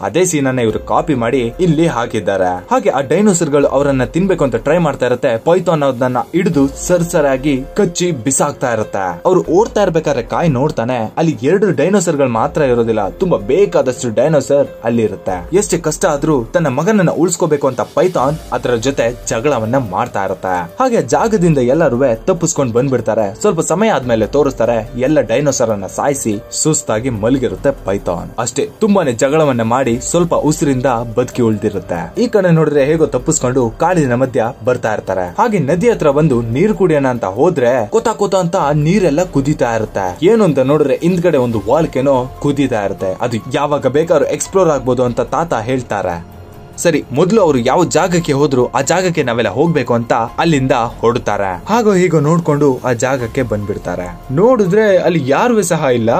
ಅದೇ ಸೀನ್ ಅನ್ನ ಇವರು ಕಾಪಿ ಮಾಡಿ ಇಲ್ಲಿ ಹಾಕಿದ್ದಾರೆ. ಹಾಗೆ ಆ ಡೈನೋಸರ್ ಗಳು ಅವರನ್ನ ತಿನ್ಬೇಕು ಅಂತ ಟ್ರೈ ಮಾಡ್ತಾ ಇರುತ್ತೆ. ಪೈಥಾನ್ ಅದನ್ನ ಹಿಡಿದು ಸರ್ಸರಾಗಿ ಕಚ್ಚಿ ಬಿಸಾಕ್ತಾ ಇರುತ್ತೆ. ಅವ್ರು ಓಡ್ತಾ ಇರ್ಬೇಕಾದ್ರೆ ಕಾಯ್ ನೋಡ್ತಾನೆ, ಅಲ್ಲಿ ಎರಡು ಡೈನೋಸರ್ ಗಳು ಮಾತ್ರ ಇರೋದಿಲ್ಲ, ತುಂಬಾ ಬೇಕಾದಷ್ಟು ಡೈನೋಸರ್ ಅಲ್ಲಿ ಇರುತ್ತೆ. ಎಷ್ಟೇ ಕಷ್ಟ ಆದ್ರೂ ತನ್ನ ಮಗನನ್ನ ಉಳಿಸ್ಕೋಬೇಕು ಅಂತ ಪೈಥಾನ್ ಅದರ ಜೊತೆ ಜಗಳವನ್ನ ಮಾಡ್ತಾ ಇರುತ್ತೆ. ಹಾಗೆ ಜಾಗದಿಂದ ಎಲ್ಲರೂ ತಪ್ಪಿಸ್ಕೊಂಡು ಬಂದ್ಬಿಡ್ತಾರೆ. ಸ್ವಲ್ಪ ಸಮಯ ಆದ್ಮೇಲೆ ತೋರಿಸ್ತಾರೆ ಎಲ್ಲ ಡೈನೋಸರ್ ಅನ್ನ ಸಾಯಿಸಿ ಸುಸ್ತಾಗಿ ಮಲಗಿರುತ್ತೆ ಪೈಥಾನ್. ಅಷ್ಟೇ, ತುಂಬಾನೇ ಜಗಳವನ್ನ ಮಾಡಿ ಸ್ವಲ್ಪ ಉಸಿರಿಂದ ಬದುಕಿ ಉಳಿದಿರುತ್ತೆ. ಈ ಕಡೆ ನೋಡಿದ್ರೆ ಹೇಗೋ ತಪ್ಪಿಸ್ಕೊಂಡು ಕಾಡಿನ ಮಧ್ಯ ಬರ್ತಾ ಇರ್ತಾರೆ. ಹಾಗೆ ನದಿ ಹತ್ರ ಬಂದು ನೀರು ಕುಡಿಯೋಣ ಅಂತ ಹೋದ್ರೆ ಕೊತ ಕೊತ ಅಂತ ನೀರೆಲ್ಲ ಕುದೀತಾ ಇರುತ್ತೆ. ಏನು ಅಂತ ನೋಡಿದ್ರೆ ಹಿಂದ್ಗಡೆ ಒಂದು ವಾಲ್ಕೆನೋ ಕುದೀತಾ ಇರುತ್ತೆ. ಅದು ಯಾವಾಗ ಬೇಕಾದ್ರೂ ಎಕ್ಸ್ಪ್ಲೋರ್ ಆಗ್ಬೋದು ಅಂತ ತಾತ ಹೇಳ್ತಾರೆ. ಸರಿ, ಮೊದಲು ಅವರು ಯಾವ ಜಾಗಕ್ಕೆ ಹೋದ್ರು ಆ ಜಾಗಕ್ಕೆ ನಾವೆಲ್ಲ ಹೋಗ್ಬೇಕು ಅಂತ ಅಲ್ಲಿಂದ ಹೊರಡ್ತಾರೆ. ಹಾಗೋ ಹೀಗೋ ನೋಡ್ಕೊಂಡು ಆ ಜಾಗಕ್ಕೆ ಬಂದ್ಬಿಡ್ತಾರೆ. ನೋಡಿದ್ರೆ ಅಲ್ಲಿ ಯಾರು ಸಹ ಇಲ್ಲ.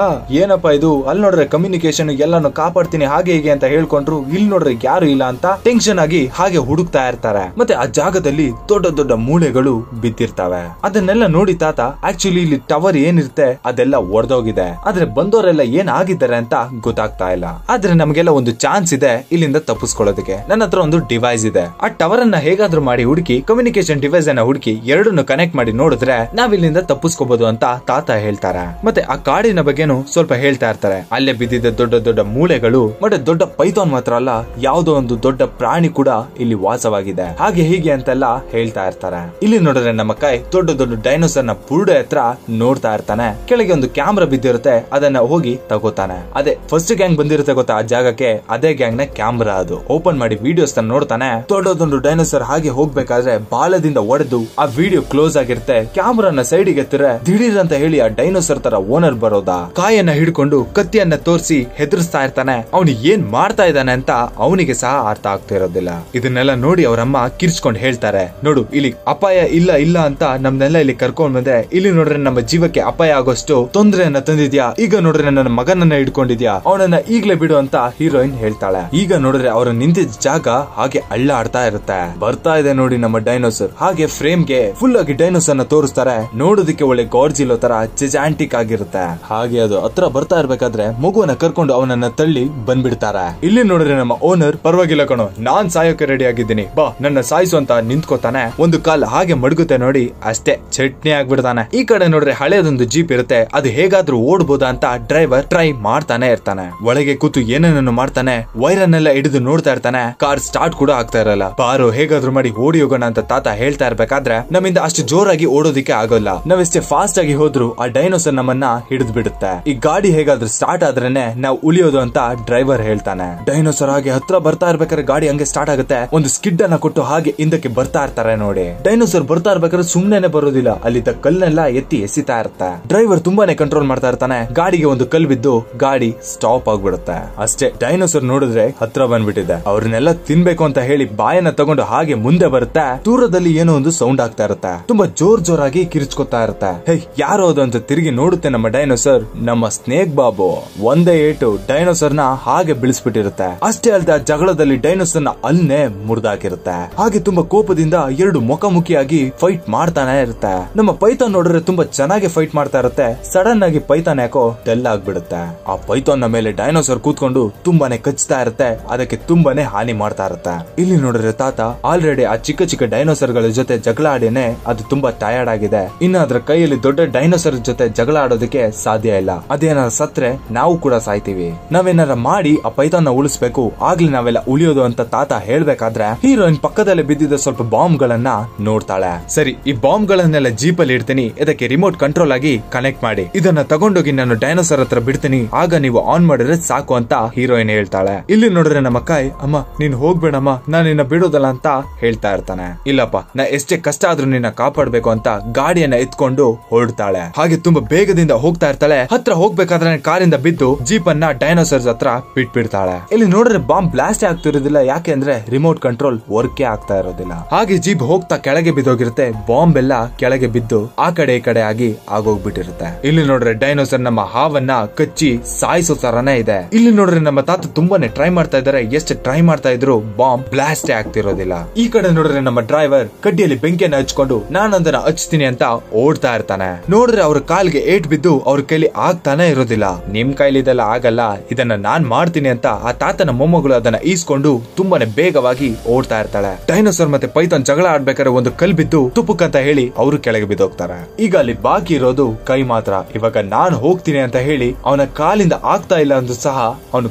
ಏನಪ್ಪಾ ಇದು, ಅಲ್ಲಿ ನೋಡ್ರೆ ಕಮ್ಯುನಿಕೇಶನ್ ಎಲ್ಲಾನು ಕಾಪಾಡ್ತೀನಿ ಹಾಗೆ ಹೀಗೆ ಅಂತ ಹೇಳ್ಕೊಂಡ್ರು, ಇಲ್ಲಿ ನೋಡ್ರೆ ಯಾರು ಇಲ್ಲ ಅಂತ ಟೆನ್ಷನ್ ಆಗಿ ಹಾಗೆ ಹುಡುಕ್ತಾ ಇರ್ತಾರೆ. ಮತ್ತೆ ಆ ಜಾಗದಲ್ಲಿ ದೊಡ್ಡ ದೊಡ್ಡ ಮೂಳೆಗಳು ಬಿದ್ದಿರ್ತವೆ. ಅದನ್ನೆಲ್ಲ ನೋಡಿ ತಾತ ಆಕ್ಚುಲಿ ಇಲ್ಲಿ ಟವರ್ ಏನಿರುತ್ತೆ ಅದೆಲ್ಲ ಒಡೆದೋಗಿದೆ, ಆದ್ರೆ ಬಂದವರೆಲ್ಲ ಏನ್ ಆಗಿದ್ದಾರೆ ಅಂತ ಗೊತ್ತಾಗ್ತಾ ಇಲ್ಲ. ಆದ್ರೆ ನಮ್ಗೆಲ್ಲ ಒಂದು ಚಾನ್ಸ್ ಇದೆ ಇಲ್ಲಿಂದ ತಪ್ಪಿಸ್ಕೊಳ್ಳೋದಕ್ಕೆ. ನನ್ನ ಹತ್ರ ಒಂದು ಡಿವೈಸ್ ಇದೆ. ಆ ಟವರ್ ಅನ್ನ ಹೇಗಾದ್ರೂ ಮಾಡಿ ಹುಡುಕಿ, ಕಮ್ಯುನಿಕೇಶನ್ ಡಿವೈಸ್ ಅನ್ನ ಹುಡುಕಿ ಎರಡನ್ನು ಕನೆಕ್ಟ್ ಮಾಡಿ ನೋಡಿದ್ರೆ ನಾವ್ ಇಲ್ಲಿಂದ ತಪ್ಪಿಸ್ಕೋಬಹುದು ಅಂತ ತಾತ ಹೇಳ್ತಾರೆ. ಮತ್ತೆ ಆ ಕಾಡಿನ ಬಗ್ಗೆನು ಸ್ವಲ್ಪ ಹೇಳ್ತಾ ಇರ್ತಾರೆ. ಅಲ್ಲೇ ಬಿದ್ದಿದ್ದ ದೊಡ್ಡ ದೊಡ್ಡ ಮೂಳೆಗಳು, ಮತ್ತೆ ದೊಡ್ಡ ಪೈಥಾನ್ ಮಾತ್ರ ಅಲ್ಲ, ಯಾವುದೋ ಒಂದು ದೊಡ್ಡ ಪ್ರಾಣಿ ಕೂಡ ಇಲ್ಲಿ ವಾಸವಾಗಿದೆ, ಹಾಗೆ ಹೀಗೆ ಅಂತೆಲ್ಲ ಹೇಳ್ತಾ ಇರ್ತಾರೆ. ಇಲ್ಲಿ ನೋಡಿದ್ರೆ ನಮ್ಮ ಕೈ ದೊಡ್ಡ ದೊಡ್ಡ ಡೈನೋಸರ್ ನ ಬುರುಡೆ ಹತ್ರ ನೋಡ್ತಾ ಇರ್ತಾನೆ. ಕೆಳಗೆ ಒಂದು ಕ್ಯಾಮ್ರಾ ಬಿದ್ದಿರುತ್ತೆ, ಅದನ್ನ ಹೋಗಿ ತಗೋತಾನೆ. ಅದೇ ಫಸ್ಟ್ ಗ್ಯಾಂಗ್ ಬಂದಿರುತ್ತೆ ಗೊತ್ತಾ ಆ ಜಾಗಕ್ಕೆ, ಅದೇ ಗ್ಯಾಂಗ್ ನ ಕ್ಯಾಮ್ರಾ. ಅದು ಓಪನ್ ಮಾಡಿ ವಿಡಿಯೋಸ್ ನೋಡ್ತಾನೆ. ದೊಡ್ಡದೊಂದು ಡೈನೋಸರ್ ಹಾಗೆ ಹೋಗ್ಬೇಕಾದ್ರೆ ಬಾಲದಿಂದ ಒಡೆದು ಆ ವಿಡಿಯೋ ಕ್ಲೋಸ್ ಆಗಿರುತ್ತೆ. ಕ್ಯಾಮ್ರಾನ ಸೈಡಿಗೆ ಎತ್ತಿದ್ರೆ ದಿಢೀರ್ ಅಂತ ಹೇಳಿ ಆ ಡೈನೋಸರ್ ತರ ಓನರ್ ಬರೋದಾ, ಕಾಯನ್ನ ಹಿಡ್ಕೊಂಡು ಕತ್ತಿಯನ್ನ ತೋರಿಸಿ ಹೆದರ್ಸ್ತಾ ಇರ್ತಾನೆ. ಅವನು ಏನ್ ಮಾಡ್ತಾ ಇದ್ದಾನೆ ಅಂತ ಅವನಿಗೆ ಸಹ ಅರ್ಥ ಆಗ್ತಾ ಇರೋದಿಲ್ಲ. ಇದನ್ನೆಲ್ಲ ನೋಡಿ ಅವರಮ್ಮ ಕಿರ್ಚ್ಕೊಂಡು ಹೇಳ್ತಾರೆ, ನೋಡು ಇಲ್ಲಿ ಅಪಾಯ ಇಲ್ಲ ಇಲ್ಲ ಅಂತ ನಮ್ನೆಲ್ಲ ಇಲ್ಲಿ ಕರ್ಕೊಂಡ್ ಬಂದೆ, ಇಲ್ಲಿ ನೋಡ್ರೆ ನಮ್ಮ ಜೀವಕ್ಕೆ ಅಪಾಯ ಆಗೋಷ್ಟು ತೊಂದರೆಯನ್ನ ತಂದಿದ್ಯಾ, ಈಗ ನೋಡ್ರೆ ನನ್ನ ಮಗನನ್ನ ಹಿಡ್ಕೊಂಡಿದ್ಯಾ, ಅವನನ್ನ ಈಗ್ಲೇ ಬಿಡು ಅಂತ ಹೀರೋಯಿನ್ ಹೇಳ್ತಾಳೆ. ಈಗ ನೋಡಿದ್ರೆ ಅವರು ನಿಂತಿದ್ದ ಜಾಗ ಹಾಗೆ ಅಳ್ಳ ಆಡ್ತಾ ಇರುತ್ತೆ. ಬರ್ತಾ ಇದೆ ನೋಡಿ ನಮ್ಮ ಡೈನೋಸರ್. ಹಾಗೆ ಫ್ರೇಮ್ ಗೆ ಫುಲ್ ಆಗಿ ಡೈನೋಸರ್ ನ ತೋರಿಸ್ತಾರೆ. ನೋಡೋದಕ್ಕೆ ಒಳ್ಳೆ ಗಾರ್ಜಿಲೋ ತರ ಜೆಜಾಂಟಿಕ್ ಆಗಿರುತ್ತೆ. ಹಾಗೆ ಅದು ಹತ್ರ ಬರ್ತಾ ಇರ್ಬೇಕಾದ್ರೆ ಮಗುವನ್ನ ಕರ್ಕೊಂಡು ಅವನನ್ನ ತಳ್ಳಿ ಬಂದ್ಬಿಡ್ತಾರೆ. ಇಲ್ಲಿ ನೋಡಿದ್ರೆ ನಮ್ಮ ಓನರ್, ಪರವಾಗಿಲ್ಲ ಕಣೋ, ನಾನ್ ಸಾಯೋಕೆ ರೆಡಿ ಆಗಿದ್ದೀನಿ, ಬಾ ನನ್ನ ಸಾಯಿಸು ಅಂತ ನಿಂತ್ಕೋತಾನೆ. ಒಂದು ಕಾಲ್ ಹಾಗೆ ಮಡಗುತ್ತೆ ನೋಡಿ, ಅಷ್ಟೇ ಚಟ್ನಿ ಆಗ್ಬಿಡ್ತಾನೆ. ಈ ಕಡೆ ನೋಡ್ರೆ ಹಳೆಯದೊಂದು ಜೀಪ್ ಇರುತ್ತೆ, ಅದು ಹೇಗಾದ್ರೂ ಓಡ್ಬೋದಾ ಅಂತ ಡ್ರೈವರ್ ಟ್ರೈ ಮಾಡ್ತಾನೆ ಇರ್ತಾನೆ. ಒಳಗೆ ಕೂತು ಏನೇನನ್ನು ಮಾಡ್ತಾನೆ, ವೈರನ್ನೆಲ್ಲ ಹಿಡಿದು ನೋಡ್ತಾ ಇರ್ತಾನೆ. ಕಾರ್ ಸ್ಟಾರ್ಟ್ ಕೂಡ ಆಗ್ತಾ ಇರಲ್ಲ. ಬಾರೋ ಹೇಗಾದ್ರೂ ಮಾಡಿ ಓಡಿ ಹೋಗೋಣ ಅಂತ ತಾತ ಹೇಳ್ತಾ ಇರ್ಬೇಕಾದ್ರೆ ನಮ್ಮಿಂದ ಅಷ್ಟು ಜೋರಾಗಿ ಓಡೋದಿಕ್ಕೆ ಆಗೋಲ್ಲ. ನಾವೆಷ್ಟೇ ಫಾಸ್ಟ್ ಆಗಿ ಹೋದ್ರು ಆ ಡೈನೋಸರ್ ನಮ್ಮನ್ನ ಹಿಡಿದು ಬಿಡುತ್ತೆ. ಈ ಗಾಡಿ ಹೇಗಾದ್ರೂ ಸ್ಟಾರ್ಟ್ ಆದ್ರೇನೆ ನಾವು ಉಳಿಯೋದು ಅಂತ ಡ್ರೈವರ್ ಹೇಳ್ತಾನೆ. ಡೈನೋಸರ್ ಹಾಗೆ ಹತ್ರ ಬರ್ತಾ ಇರ್ಬೇಕಾದ್ರೆ ಗಾಡಿ ಹಂಗೆ ಸ್ಟಾರ್ಟ್ ಆಗುತ್ತೆ. ಒಂದು ಸ್ಕಿಡ್ ಅನ್ನ ಕೊಟ್ಟು ಹಾಗೆ ಹಿಂದಕ್ಕೆ ಬರ್ತಾ ಇರ್ತಾರೆ ನೋಡಿ. ಡೈನೋಸರ್ ಬರ್ತಾ ಇರ್ಬೇಕಾದ್ರೆ ಸುಮ್ನೆ ಬರೋದಿಲ್ಲ, ಅಲ್ಲಿದ್ದ ಕಲ್ಲನ್ನೆಲ್ಲ ಎತ್ತಿ ಎಸಿತಾ ಇರುತ್ತೆ. ಡ್ರೈವರ್ ತುಂಬಾನೇ ಕಂಟ್ರೋಲ್ ಮಾಡ್ತಾ ಇರ್ತಾನೆ. ಗಾಡಿಗೆ ಒಂದು ಕಲ್ ಬಿದ್ದು ಗಾಡಿ ಸ್ಟಾಪ್ ಆಗ್ಬಿಡುತ್ತೆ. ಅಷ್ಟೇ, ಡೈನೋಸರ್ ನೋಡಿದ್ರೆ ಹತ್ರ ಬಂದ್ಬಿಟ್ಟಿದೆ. ಅವ್ರನ್ನೆಲ್ಲ ತಿನ್ಬೇಕು ಅಂತ ಹೇಳಿ ಬಾಯನ್ನ ತಗೊಂಡು ಹಾಗೆ ಮುಂದೆ ಬರುತ್ತೆ. ದೂರದಲ್ಲಿ ಏನೋ ಒಂದು ಸೌಂಡ್ ಆಗ್ತಾ ಇರುತ್ತೆ. ತುಂಬಾ ಜೋರಾಗಿ ಕಿರ್ಚ್ಕೊತಾ ಇರುತ್ತೆ. ಹೇ ಯಾರೋ ಅದು ಅಂತ ತಿರುಗಿ ನೋಡುತ್ತೆ ನಮ್ಮ ಡೈನೋಸರ್, ನಮ್ಮ ಸ್ನೇಕ್ ಬಾಬು. ಒಂದೇ ಏಟು ಡೈನೋಸರ್ ನ ಹಾಗೆ ಬೀಳಿಸ್ಬಿಟ್ಟಿರುತ್ತೆ. ಅಷ್ಟೇ ಅಲ್ಲದೆ ಆ ಜಗಳದಲ್ಲಿ ಡೈನೋಸರ್ ನ ಅಲ್ಲೇ ಮುರಿದಾಕಿರುತ್ತೆ. ಹಾಗೆ ತುಂಬಾ ಕೋಪದಿಂದ ಎರಡು ಮುಖಾಮುಖಿಯಾಗಿ ಫೈಟ್ ಮಾಡ್ತಾನೆ ಇರುತ್ತೆ. ನಮ್ಮ ಪೈಥಾನ್ ನೋಡಿದ್ರೆ ತುಂಬಾ ಚೆನ್ನಾಗಿ ಫೈಟ್ ಮಾಡ್ತಾ ಇರುತ್ತೆ. ಸಡನ್ ಆಗಿ ಪೈಥಾನ್ ಯಾಕೋ ಡಲ್ ಆಗ್ಬಿಡುತ್ತೆ. ಆ ಪೈಥಾನ್ ನ ಮೇಲೆ ಡೈನೋಸರ್ ಕೂತ್ಕೊಂಡು ತುಂಬಾನೇ ಕಚ್ತಾ ಇರುತ್ತೆ. ಅದಕ್ಕೆ ತುಂಬಾನೇ ಹಾನಿ ಮಾಡ್ತಾ ಇರುತ್ತೆ. ಇಲ್ಲಿ ನೋಡಿದ್ರೆ ತಾತ ಆಲ್ರೆಡಿ ಆ ಚಿಕ್ಕ ಚಿಕ್ಕ ಡೈನೋಸರ್ ಗಳ ಜೊತೆ ಜಗಳ ಆಡಿನೇ ಅದು ತುಂಬಾ ಟಯರ್ಡ್ ಆಗಿದೆ. ಇನ್ನು ಅದ್ರ ಕೈಯಲ್ಲಿ ದೊಡ್ಡ ಡೈನೋಸರ್ ಜೊತೆ ಜಗಳ ಆಡೋದಕ್ಕೆ ಸಾಧ್ಯ ಇಲ್ಲ. ಅದೇನಾರ ಸತ್ರೆ ನಾವು ಕೂಡ ಸಾಯ್ತೀವಿ. ನಾವೇನಾರ ಮಾಡಿ ಆ ಪೈಥಾನ್ ನ ಉಳಿಸ್ಬೇಕು, ಆಗ್ಲಿ ನಾವೆಲ್ಲ ಉಳಿಯೋದು ಅಂತ ತಾತ ಹೇಳ್ಬೇಕಾದ್ರೆ ಹೀರೋಯಿನ್ ಪಕ್ಕದಲ್ಲೇ ಬಿದ್ದಿದ್ದ ಸ್ವಲ್ಪ ಬಾಂಬ್ ಗಳನ್ನ ನೋಡ್ತಾಳೆ. ಸರಿ, ಈ ಬಾಂಬ್ ಗಳನ್ನೆಲ್ಲ ಜೀಪ್ ಅಲ್ಲಿ ಇಡ್ತೀನಿ, ಇದಕ್ಕೆ ರಿಮೋಟ್ ಕಂಟ್ರೋಲ್ ಆಗಿ ಕನೆಕ್ಟ್ ಮಾಡಿ, ಇದನ್ನ ತಗೊಂಡೋಗಿ ನಾನು ಡೈನೋಸರ್ ಹತ್ರ ಬಿಡ್ತೀನಿ, ಆಗ ನೀವು ಆನ್ ಮಾಡಿದ್ರೆ ಸಾಕು ಅಂತ ಹೀರೋಯಿನ್ ಹೇಳ್ತಾಳೆ. ಇಲ್ಲಿ ನೋಡಿದ್ರೆ ನಮ್ಮ ಕಾಯ್, ಅಮ್ಮ ನೀನ್ ಹೋಗ್ಬೇಡಮ್ಮ, ನಾನು ನಿನ್ನ ಬಿಡೋದಲ್ಲ ಅಂತ ಹೇಳ್ತಾ ಇರ್ತಾನೆ. ಇಲ್ಲಪ್ಪ, ನಾ ಎಷ್ಟೇ ಕಷ್ಟ ಆದ್ರೂ ನಿನ್ನ ಕಾಪಾಡ್ಬೇಕು ಅಂತ ಗಾಡಿಯನ್ನ ಎತ್ಕೊಂಡು ಹೊರಡ್ತಾಳೆ. ಹಾಗೆ ತುಂಬಾ ಬೇಗದಿಂದ ಹೋಗ್ತಾ ಇರ್ತಾಳೆ. ಹತ್ರ ಹೋಗ್ಬೇಕಾದ್ರೆ ಕಾರಿಂದ ಬಿದ್ದು ಜೀಪ್ ಅನ್ನ ಡೈನೋಸರ್ಸ್ ಹತ್ರ ಬಿಟ್ಬಿಡ್ತಾಳೆ. ಇಲ್ಲಿ ನೋಡಿದ್ರೆ ಬಾಂಬ್ ಬ್ಲಾಸ್ಟ್ ಆಗ್ತಿರೋದಿಲ್ಲ, ಯಾಕೆ ಅಂದ್ರೆ ರಿಮೋಟ್ ಕಂಟ್ರೋಲ್ ವರ್ಕೇ ಆಗ್ತಾ ಇರೋದಿಲ್ಲ. ಹಾಗೆ ಜೀಪ್ ಹೋಗ್ತಾ ಕೆಳಗೆ ಬಿದ್ದೋಗಿರುತ್ತೆ. ಬಾಂಬ್ ಎಲ್ಲ ಕೆಳಗೆ ಬಿದ್ದು ಆ ಕಡೆ ಈ ಕಡೆ ಆಗಿ ಆಗೋಗ್ಬಿಟ್ಟಿರುತ್ತೆ. ಇಲ್ಲಿ ನೋಡ್ರೆ ಡೈನೋಸರ್ ನಮ್ಮ ಹಾವನ್ನ ಕಚ್ಚಿ ಸಾಯಿಸೋ ತರಾನೇ ಇದೆ. ಇಲ್ಲಿ ನೋಡ್ರೆ ನಮ್ಮ ತಾತ ತುಂಬಾನೇ ಟ್ರೈ ಮಾಡ್ತಾ ಇದಾರೆ. ಎಷ್ಟು ಟ್ರೈ ಮಾಡ್ತಾ ಇದ್ರು ಬಾಂಬ್ ಬ್ಲಾಸ್ಟ್ ಆಗ್ತಿರೋದಿಲ್ಲ. ಈ ಕಡೆ ನೋಡ್ರೆ ನಮ್ಮ ಡ್ರೈವರ್ ಕಡ್ಡಿಯಲ್ಲಿ ಬೆಂಕಿಯನ್ನ ಹಚ್ಕೊಂಡು ನಾನು ಅದನ್ನ ಹಚ್ತೀನಿ ಅಂತ ಓಡ್ತಾ ಇರ್ತಾನೆ. ನೋಡ್ರೆ ಅವ್ರ ಕಾಲ್ಗೆ ಏಟ್ ಬಿದ್ದು ಅವ್ರ ಕೈಲಿ ಆಗ್ತಾನೆ ಇರೋದಿಲ್ಲ. ನಿಮ್ ಕೈಲಿ ಇದೆಲ್ಲ ಆಗಲ್ಲ, ಇದನ್ನ ನಾನ್ ಮಾಡ್ತೀನಿ ಅಂತ ಆ ತಾತನ ಮೊಮ್ಮಗಳು ಅದನ್ನ ಈಸ್ಕೊಂಡು ತುಂಬಾನೇ ಬೇಗವಾಗಿ ಓಡ್ತಾ ಇರ್ತಾಳೆ. ಡೈನೋಸರ್ ಮತ್ತೆ ಪೈಥಾನ್ ಜಗಳ ಆಡ್ಬೇಕಾದ್ರೆ ಒಂದು ಕಲ್ ಬಿದ್ದು ತುಪ್ಪಕ್ ಅಂತ ಹೇಳಿ ಅವರು ಕೆಳಗೆ ಬಿದ್ದೋಗ್ತಾರೆ. ಈಗ ಅಲ್ಲಿ ಬಾಕಿ ಇರೋದು ಕೈ ಮಾತ್ರ. ಇವಾಗ ನಾನ್ ಹೋಗ್ತೀನಿ ಅಂತ ಹೇಳಿ ಅವನ ಕಾಲಿಂದ ಆಗ್ತಾ ಇಲ್ಲ ಅಂದ್ರೂ ಸಹ ಅವನು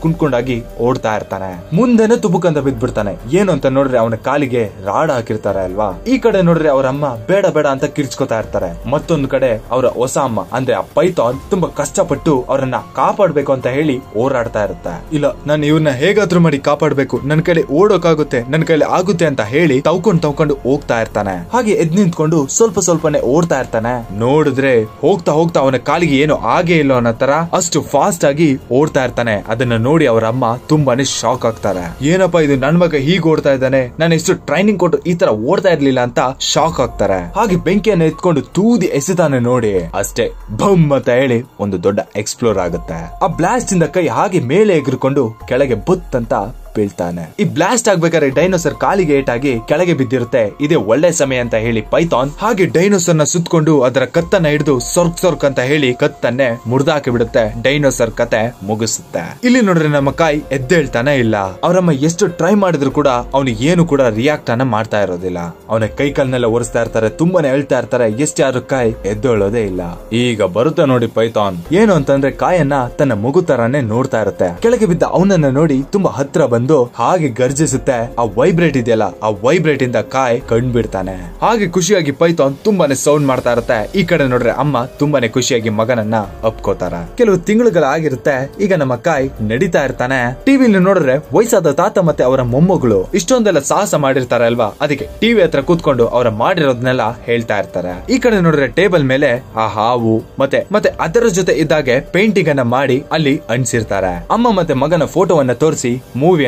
ಕುಂಡ್ಕೊಂಡಾಗಿ ಓಡ್ತಾ ಇರ್ತಾನೆ. ಮುಂದೆನೆ ತುಪ್ಪಕ್ಕಂತ ಬಿದ್ಬಿಡ್ತಾನೆ. ಏನು ಅಂತ ನೋಡ್ರೆ ಅವನ ಕಾಲಿಗೆ ರಾಡ್ ಹಾಕಿರ್ತಾರೆ ಅಲ್ವಾ. ಈ ಕಡೆ ನೋಡ್ರೆ ಅವ್ರ ಅಮ್ಮ ಬೇಡ ಬೇಡ ಅಂತ ಕಿರ್ಚ್ಕೊತಾ ಇರ್ತಾರೆ. ಮತ್ತೊಂದು ಕಡೆ ಅವರ ಹೊಸ ಅಮ್ಮ ಅಂದ್ರೆ ಆ ಪೈಥಾನ್ ತುಂಬಾ ಕಷ್ಟಪಟ್ಟು ಅವರನ್ನ ಕಾಪಾಡ್ಬೇಕು ಅಂತ ಹೇಳಿ ಹೋರಾಡ್ತಾ ಇರುತ್ತೆ. ಇಲ್ಲ, ನಾನು ಇವ್ರನ್ನ ಹೇಗಾದ್ರೂ ಮಾಡಿ ಕಾಪಾಡ್ಬೇಕು, ನನ್ ಕೈಲಿ ಓಡೋಕಾಗುತ್ತೆ, ನನ್ ಕೈಲಿ ಆಗುತ್ತೆ ಅಂತ ಹೇಳಿ ತವ್ಕೊಂಡು ಹೋಗ್ತಾ ಇರ್ತಾನೆ. ಹಾಗೆ ಎದ್ ನಿಂತ್ಕೊಂಡು ಸ್ವಲ್ಪನೇ ಓಡ್ತಾ ಇರ್ತಾನೆ. ನೋಡಿದ್ರೆ ಹೋಗ್ತಾ ಅವನ ಕಾಲಿಗೆ ಏನು ಆಗೇ ಇಲ್ಲ ಅನ್ನೋ ತರ ಅಷ್ಟು ಫಾಸ್ಟ್ ಆಗಿ ಓಡ್ತಾ ಇರ್ತಾನೆ. ಅದನ್ನ ನೋಡಿ ಅವರ ಅಮ್ಮ ತುಂಬಾನೇ ಶಾಕ್ ಆಗ್ತಾರೆ. ಏನಪ್ಪಾ ಇದು, ನನ್ ಮಗ ಹೀಗ್ ಓಡ್ತಾ ಇದ್ದಾನೆ, ನಾನು ಎಷ್ಟು ಟ್ರೈನಿಂಗ್ ಕೊಟ್ಟು ಈ ತರ ಓಡ್ತಾ ಇರ್ಲಿಲ್ಲ ಅಂತ ಶಾಕ್ ಆಗ್ತಾರೆ. ಹಾಗೆ ಬೆಂಕಿಯನ್ನ ಎತ್ಕೊಂಡು ತೂದಿ ಎಸೆತಾನೆ. ನೋಡಿ ಅಷ್ಟೇ, ಬಮ್ ಅಂತ ಹೇಳಿ ಒಂದು ದೊಡ್ಡ ಎಕ್ಸ್ಪ್ಲೋರ್ ಆಗುತ್ತೆ. ಆ ಬ್ಲಾಸ್ಟ್ ಇಂದ ಕೈ ಹಾಗೆ ಮೇಲೆ ಎಗರ್ಕೊಂಡು ಕೆಳಗೆ ಬುತ್ ಅಂತ ಬೀಳ್ತಾನೆ. ಈ ಬ್ಲಾಸ್ಟ್ ಆಗ್ಬೇಕಾದ್ರೆ ಡೈನೋಸರ್ ಕಾಲಿಗೆ ಏಟಾಗಿ ಕೆಳಗೆ ಬಿದ್ದಿರುತ್ತೆ. ಇದೇ ಒಳ್ಳೆ ಸಮಯ ಅಂತ ಹೇಳಿ ಪೈಥಾನ್ ಹಾಗೆ ಡೈನೋಸರ್ ನ ಸುತ್ಕೊಂಡು ಅದರ ಕತ್ತನ್ನ ಹಿಡಿದು ಸೊರ್ಕ್ ಅಂತ ಹೇಳಿ ಕತ್ತನ್ನೇ ಮುರಿದಾಕಿ ಬಿಡುತ್ತೆ. ಡೈನೋಸರ್ ಕತೆ ಮುಗಿಸುತ್ತೆ. ಇಲ್ಲಿ ನೋಡ್ರೆ ನಮ್ಮ ಕಾಯ್ ಎದ್ದೇಳ್ತಾನೆ ಇಲ್ಲ. ಅವರಮ್ಮ ಎಷ್ಟು ಟ್ರೈ ಮಾಡಿದ್ರು ಕೂಡ ಅವನಿಗೆ ಏನು ಕೂಡ ರಿಯಾಕ್ಟ್ ಅನ್ನ ಮಾಡ್ತಾ ಇರೋದಿಲ್ಲ. ಅವನ ಕೈ ಕಾಲ್ನೆಲ್ಲ ಒರೆಸ್ತಾ ಇರ್ತಾರೆ, ತುಂಬಾನೇ ಹೇಳ್ತಾ ಇರ್ತಾರೆ. ಎಷ್ಟು ಯಾರು ಕಾಯ್ ಎದ್ದೇಳೋದೇ ಇಲ್ಲ. ಈಗ ಬರುತ್ತೆ ನೋಡಿ ಪೈಥಾನ್. ಏನು ಅಂತಂದ್ರೆ ಕಾಯನ್ನ ತನ್ನ ಮಗು ತರಾನೇ ನೋಡ್ತಾ ಇರುತ್ತೆ. ಕೆಳಗೆ ಬಿದ್ದ ಅವನನ್ನ ನೋಡಿ ತುಂಬಾ ಹತ್ರ ಬಂದು ಹಾಗೆ ಗರ್ಜಿಸುತ್ತೆ. ಆ ವೈಬ್ರೇಟ್ ಇದೆಯಲ್ಲ, ಆ ವೈಬ್ರೇಟ್ ಇಂದ ಕಾಯ್ ಕಂಡ್ಬಿಡ್ತಾನೆ. ಹಾಗೆ ಖುಷಿಯಾಗಿ ಪೈಥಾನ್ ತುಂಬಾನೇ ಸೌಂಡ್ ಮಾಡ್ತಾ ಇರುತ್ತೆ. ಈ ಕಡೆ ನೋಡ್ರೆ ಅಮ್ಮ ತುಂಬಾನೇ ಖುಷಿಯಾಗಿ ಮಗನನ್ನ ಅಪ್ಕೋತಾರ. ಕೆಲವು ತಿಂಗಳುಗಳಾಗಿರುತ್ತೆ. ಈಗ ನಮ್ಮ ಕಾಯ್ ನಡೀತಾ ಇರ್ತಾನೆ. ಟಿವಿಲಿ ನೋಡಿದ್ರೆ ವಯಸ್ಸಾದ ತಾತ ಮತ್ತೆ ಅವರ ಮೊಮ್ಮಗಳು ಇಷ್ಟೊಂದೆಲ್ಲ ಸಾಹಸ ಮಾಡಿರ್ತಾರೆ ಅಲ್ವಾ. ಅದಕ್ಕೆ ಟಿವಿ ಹತ್ರ ಕೂತ್ಕೊಂಡು ಅವರ ಮಾಡಿರೋದನ್ನೆಲ್ಲ ಹೇಳ್ತಾ ಇರ್ತಾರೆ. ಈ ಕಡೆ ನೋಡಿದ್ರೆ ಟೇಬಲ್ ಮೇಲೆ ಆ ಹಾವು ಮತ್ತೆ ಅದರ ಜೊತೆ ಇದ್ದಾಗೆ ಪೇಂಟಿಂಗ್ ಅನ್ನ ಮಾಡಿ ಅಲ್ಲಿ ಅಂಟಿಸಿರ್ತಾರೆ. ಅಮ್ಮ ಮತ್ತೆ ಮಗನ ಫೋಟೋವನ್ನ ತೋರಿಸಿ ಮೂವಿಯನ್ನ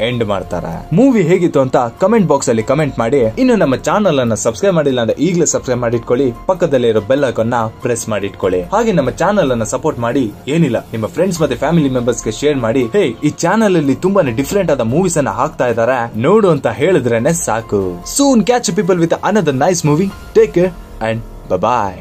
ಎಂಡ್ ಮಾಡ್ತಾರೆ. ಮೂವಿ ಹೇಗಿತ್ತು ಅಂತ ಕಮೆಂಟ್ ಬಾಕ್ಸ್ ಅಲ್ಲಿ ಕಮೆಂಟ್ ಮಾಡಿ. ಇನ್ನು ನಮ್ಮ ಚಾನಲ್ ಅನ್ನ ಸಬ್ಸ್ಕ್ರೈಬ್ ಮಾಡಿಲ್ಲ ಅಂದ್ರೆ ಈಗಲೇ ಸಬ್ಸ್ಕ್ರೈಬ್ ಮಾಡಿಟ್ಕೊಳ್ಳಿ. ಪಕ್ಕದಲ್ಲಿ ಇರೋ ಬೆಲ್ ಐಕಾನ್ ನ ಪ್ರೆಸ್ ಮಾಡಿಟ್ಕೊಳ್ಳಿ. ಹಾಗೆ ನಮ್ಮ ಚಾನಲ್ ಅನ್ನ ಸಪೋರ್ಟ್ ಮಾಡಿ. ಏನಿಲ್ಲ, ನಿಮ್ಮ ಫ್ರೆಂಡ್ಸ್ ಮತ್ತೆ ಫ್ಯಾಮಿಲಿ ಮೆಂಬರ್ಸ್ ಗೆ ಶೇರ್ ಮಾಡಿ. ಹೇ, ಈ ಚಾನಲ್ ಅಲ್ಲಿ ತುಂಬಾನೇ ಡಿಫರೆಂಟ್ ಆದ ಮೂವೀಸ್ ಅನ್ನ ಹಾಕ್ತಾ ಇದ್ದಾರೆ, ನೋಡು ಅಂತ ಹೇಳಿದ್ರೇನೆ ಸಾಕು. Soon catch people with another nice movie. Take care and by.